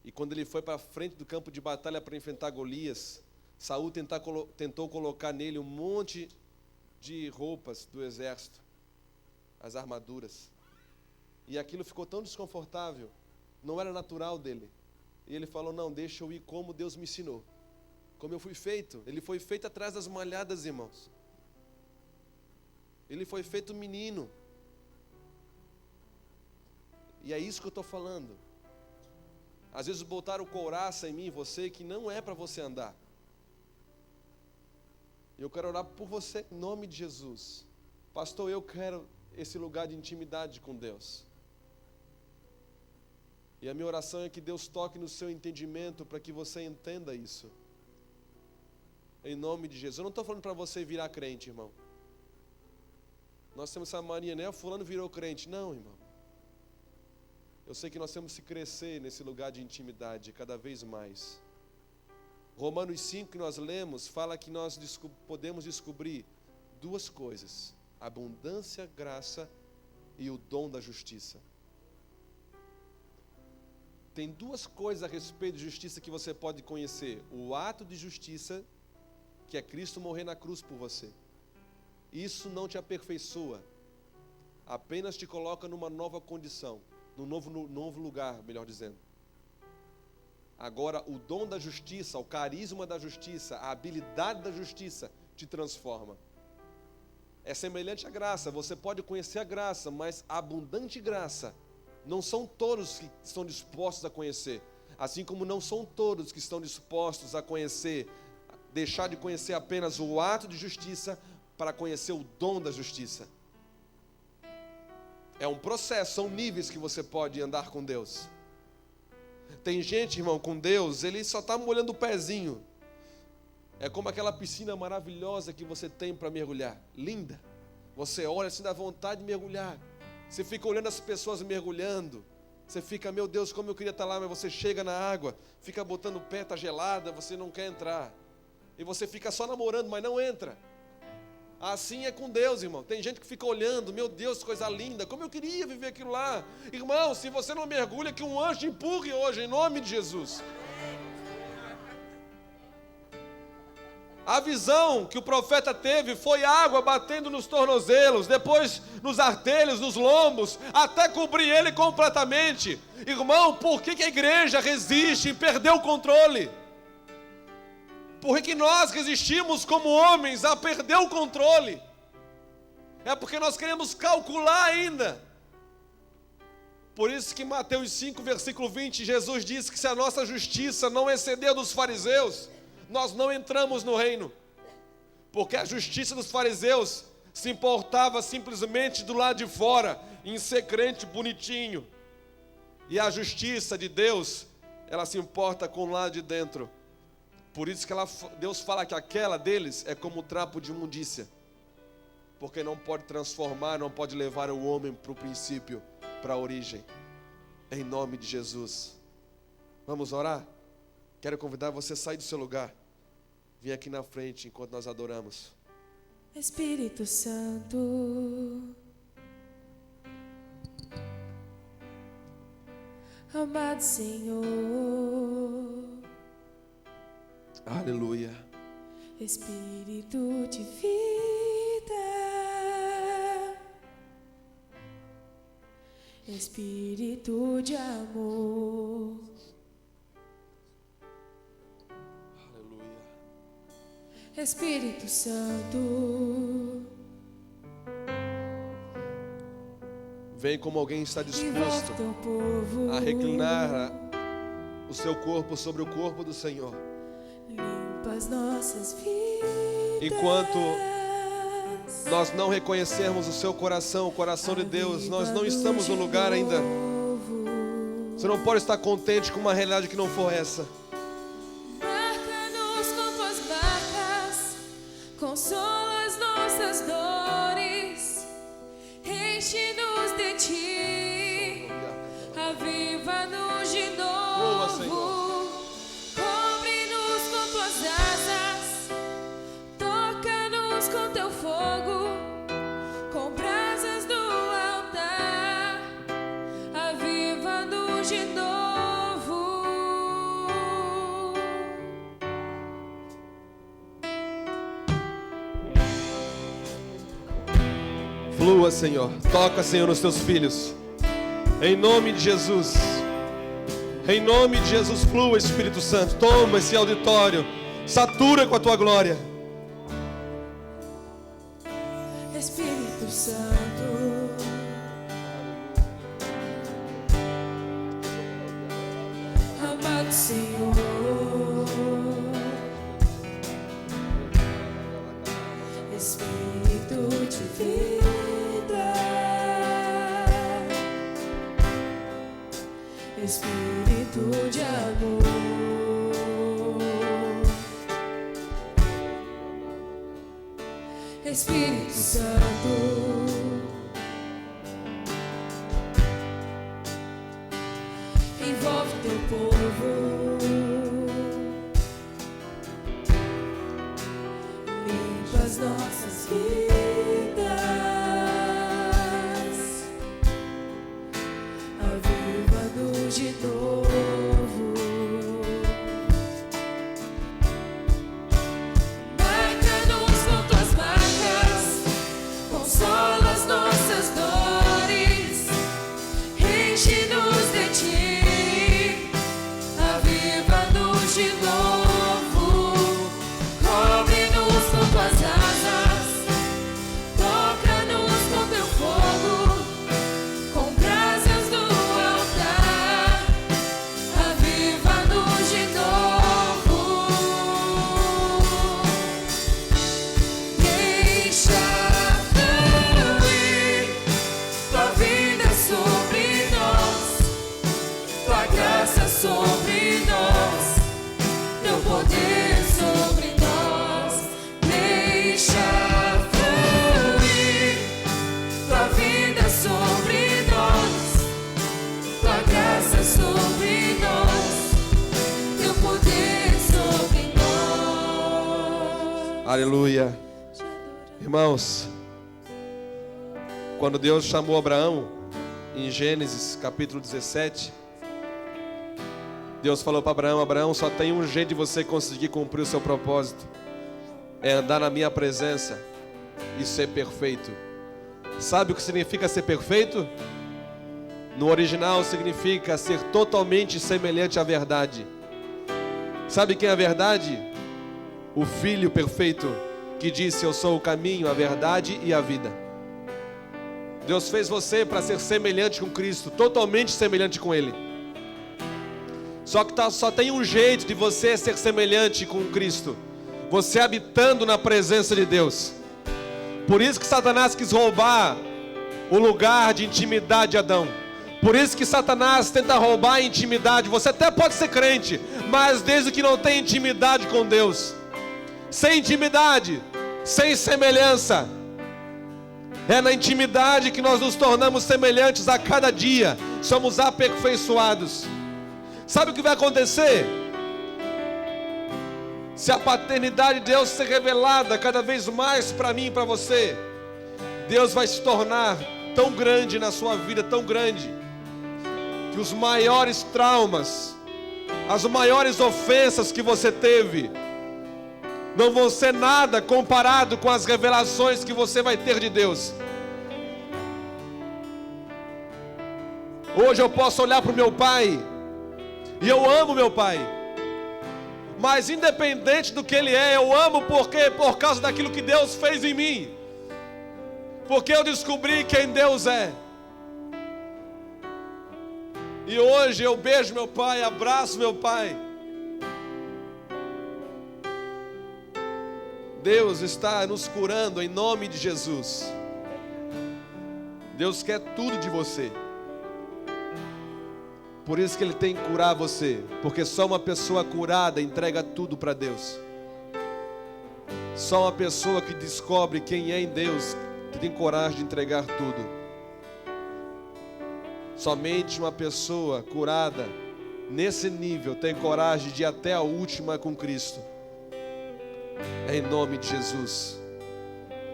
E quando ele foi para a frente do campo de batalha para enfrentar Golias, Saul tentou colocar nele um monte de roupas do exército, as armaduras. E aquilo ficou tão desconfortável, não era natural dele. E ele falou, não, deixa eu ir como Deus me ensinou. Como eu fui feito. Ele foi feito atrás das malhadas, irmãos. Ele foi feito menino. E é isso que eu estou falando. Às vezes botaram couraça em mim e você que não é para você andar. Eu quero orar por você em nome de Jesus. Pastor, eu quero esse lugar de intimidade com Deus. E a minha oração é que Deus toque no seu entendimento para que você entenda isso. Em nome de Jesus. Eu não estou falando para você virar crente, irmão. Nós temos essa mania, né? Fulano virou crente. Não, irmão. Eu sei que nós temos que crescer nesse lugar de intimidade cada vez mais. Romanos 5 que nós lemos fala que nós podemos descobrir duas coisas: abundância, graça e o dom da justiça. Tem duas coisas a respeito de justiça que você pode conhecer: o ato de justiça, que é Cristo morrer na cruz por você. Isso não te aperfeiçoa, apenas te coloca numa nova condição, num novo lugar, melhor dizendo. Agora, o dom da justiça, o carisma da justiça, a habilidade da justiça te transforma. É semelhante à graça. Você pode conhecer a graça, mas a abundante graça não são todos que estão dispostos a conhecer. Assim como não são todos que estão dispostos a conhecer, deixar de conhecer apenas o ato de justiça para conhecer o dom da justiça. É um processo, são níveis que você pode andar com Deus. Tem gente, irmão, com Deus, ele só está molhando o pezinho. É como aquela piscina maravilhosa que você tem para mergulhar. Linda. Você olha assim, dá vontade de mergulhar. Você fica olhando as pessoas mergulhando. Você fica, meu Deus, como eu queria estar lá. Mas você chega na água, fica botando o pé, está gelada, você não quer entrar. E você fica só namorando, mas não entra. Assim é com Deus, irmão. Tem gente que fica olhando, meu Deus, coisa linda, como eu queria viver aquilo lá. Irmão, se você não mergulha, que um anjo te empurre hoje, em nome de Jesus. A visão que o profeta teve foi água batendo nos tornozelos, depois nos artelhos, nos lombos, até cobrir ele completamente. Irmão, por que a igreja resiste e perdeu o controle? Por que nós resistimos como homens a perder o controle? É porque nós queremos calcular ainda. Por isso que em Mateus 5, versículo 20, Jesus disse que se a nossa justiça não exceder dos fariseus, nós não entramos no reino. Porque a justiça dos fariseus se importava simplesmente do lado de fora, em ser crente bonitinho. E a justiça de Deus, ela se importa com o lado de dentro. Por isso que Deus fala que aquela deles é como o trapo de imundícia. Porque não pode transformar, não pode levar o homem para o princípio, para a origem. Em nome de Jesus. Vamos orar? Quero convidar você a sair do seu lugar. Vem aqui na frente enquanto nós adoramos. Espírito Santo, amado Senhor, Aleluia. Espírito de vida, Espírito de amor, Aleluia. Espírito Santo, Vem como alguém está disposto envolve teu povo, a reclinar o seu corpo sobre o corpo do Senhor. limpa as nossas vidas. Enquanto nós não reconhecermos o seu coração, o coração de Deus, nós não estamos no lugar ainda. Você não pode estar contente com uma realidade que não for essa. Marca-nos com tuas marcas, consola as nossas dores, enche-nos de ti, aviva-nos de Boa, Senhor. novo, cobre-nos com tuas asas, toca-nos com teu fogo, com brasas do altar, aviva-nos de novo. Flua, Senhor. Toca, Senhor, nos teus filhos. Em nome de Jesus. Em nome de Jesus, flua, Espírito Santo. Toma esse auditório. Satura com a tua glória. Espírito Santo, amado Senhor, Espírito de vida, Espírito de amor, Espírito Santo, envolve teu povo, limpa as nossas vidas, aviva-nos de novo, marca-nos com tuas marcas, consola as nossas dores, enche-nos de ti, aviva-nos de novo, cobre-nos com tuas asas, toca-nos com teu fogo, com brasas do altar, aviva-nos de novo. Deixa fluir tua vida sobre nós, tua graça sobre nós, teu poder sobre nós. Deixa fluir tua vida sobre nós, tua graça sobre nós, teu poder sobre nós. Aleluia. Irmãos, quando Deus chamou Abraão, em Gênesis capítulo 17, Deus falou para Abraão: Abraão, só tem um jeito de você conseguir cumprir o seu propósito, é andar na minha presença e ser perfeito. Sabe o que significa ser perfeito? No original significa ser totalmente semelhante à verdade. Sabe quem é a verdade? O Filho perfeito, que disse: eu sou o caminho, a verdade e a vida. Deus fez você para ser semelhante com Cristo, totalmente semelhante com Ele. Só que só tem um jeito de você ser semelhante com Cristo: você habitando na presença de Deus. Por isso que Satanás quis roubar o lugar de intimidade de Adão. Por isso que Satanás tenta roubar a intimidade. Você até pode ser crente, mas desde que não tem intimidade com Deus, sem intimidade, sem semelhança, é na intimidade que nós nos tornamos semelhantes a cada dia, somos aperfeiçoados. Sabe o que vai acontecer? Se a paternidade de Deus ser revelada cada vez mais para mim e para você, Deus vai se tornar tão grande na sua vida, tão grande, que os maiores traumas, as maiores ofensas que você teve, não vão ser nada comparado com as revelações que você vai ter de Deus. Hoje eu posso olhar para o meu pai, e eu amo meu pai, mas independente do que ele é, eu amo porque por causa daquilo que Deus fez em mim, porque eu descobri quem Deus é. E hoje eu beijo meu pai, abraço meu pai. Deus está nos curando em nome de Jesus. Deus quer tudo de você. Por isso que Ele tem que curar você, porque só uma pessoa curada entrega tudo para Deus. Só uma pessoa que descobre quem é em Deus que tem coragem de entregar tudo. Somente uma pessoa curada nesse nível tem coragem de ir até a última com Cristo. É em nome de Jesus.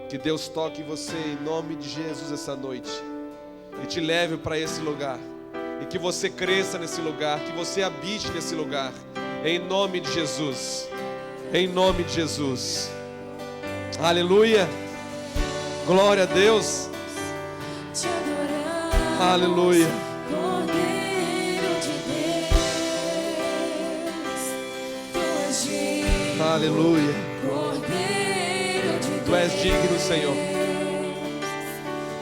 Que Deus toque em você em nome de Jesus essa noite e te leve para esse lugar. E que você cresça nesse lugar, que você habite nesse lugar, em nome de Jesus, em nome de Jesus. Aleluia, glória a Deus. Te adoramos, Aleluia. Cordeiro de Deus. Tu és digno, Aleluia. Cordeiro de Deus. Tu és digno, Senhor.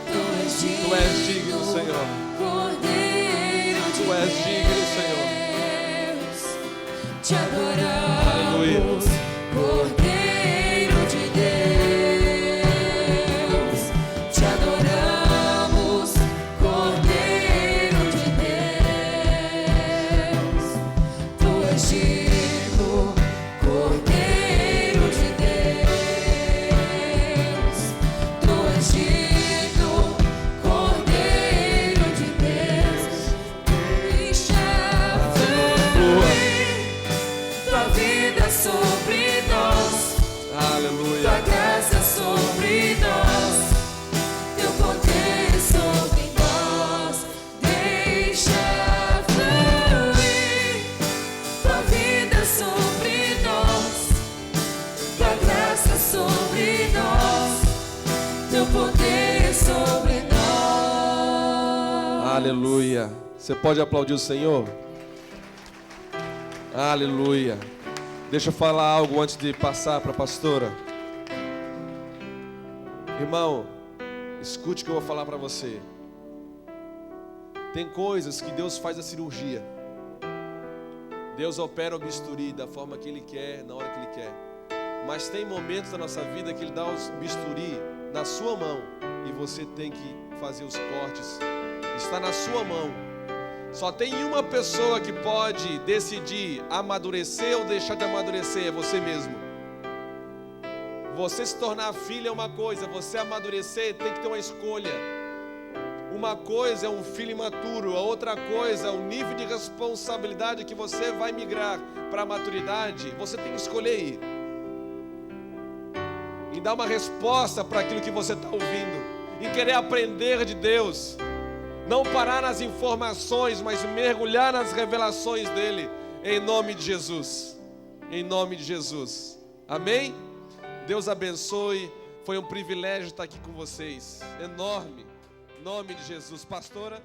Tu és digno, Tu és digno, Senhor. Cordeiro de Tu és digno, Senhor. Deus. Te adoramos, Aleluia. Cordeiro de Deus. Te adoramos, Cordeiro de Deus. Tu és digno, Cordeiro de Deus. Tu és digno, Cordeiro de Deus. Deixa fluir tua vida sobre nós, Aleluia. tua graça sobre nós, teu poder sobre nós. Deixa fluir tua vida sobre nós, tua graça sobre nós, teu poder sobre nós. Aleluia. Você pode aplaudir o Senhor? Aleluia. Deixa eu falar algo antes de passar para a pastora. Irmão, escute o que eu vou falar para você. Tem coisas que Deus faz a cirurgia. Deus opera o bisturi da forma que Ele quer, na hora que Ele quer. Mas tem momentos da nossa vida que Ele dá os bisturi na sua mão e você tem que fazer os cortes. Está na sua mão. Só tem uma pessoa que pode decidir amadurecer ou deixar de amadurecer, é você mesmo. Você se tornar filho é uma coisa, você amadurecer tem que ter uma escolha. Uma coisa é um filho imaturo, a outra coisa é o nível de responsabilidade que você vai migrar para a maturidade. Você tem que escolher ir e dar uma resposta para aquilo que você está ouvindo, e querer aprender de Deus. Não parar nas informações, mas mergulhar nas revelações dEle, em nome de Jesus. Em nome de Jesus. Amém? Deus abençoe. Foi um privilégio estar aqui com vocês. Enorme. Em nome de Jesus. Pastora.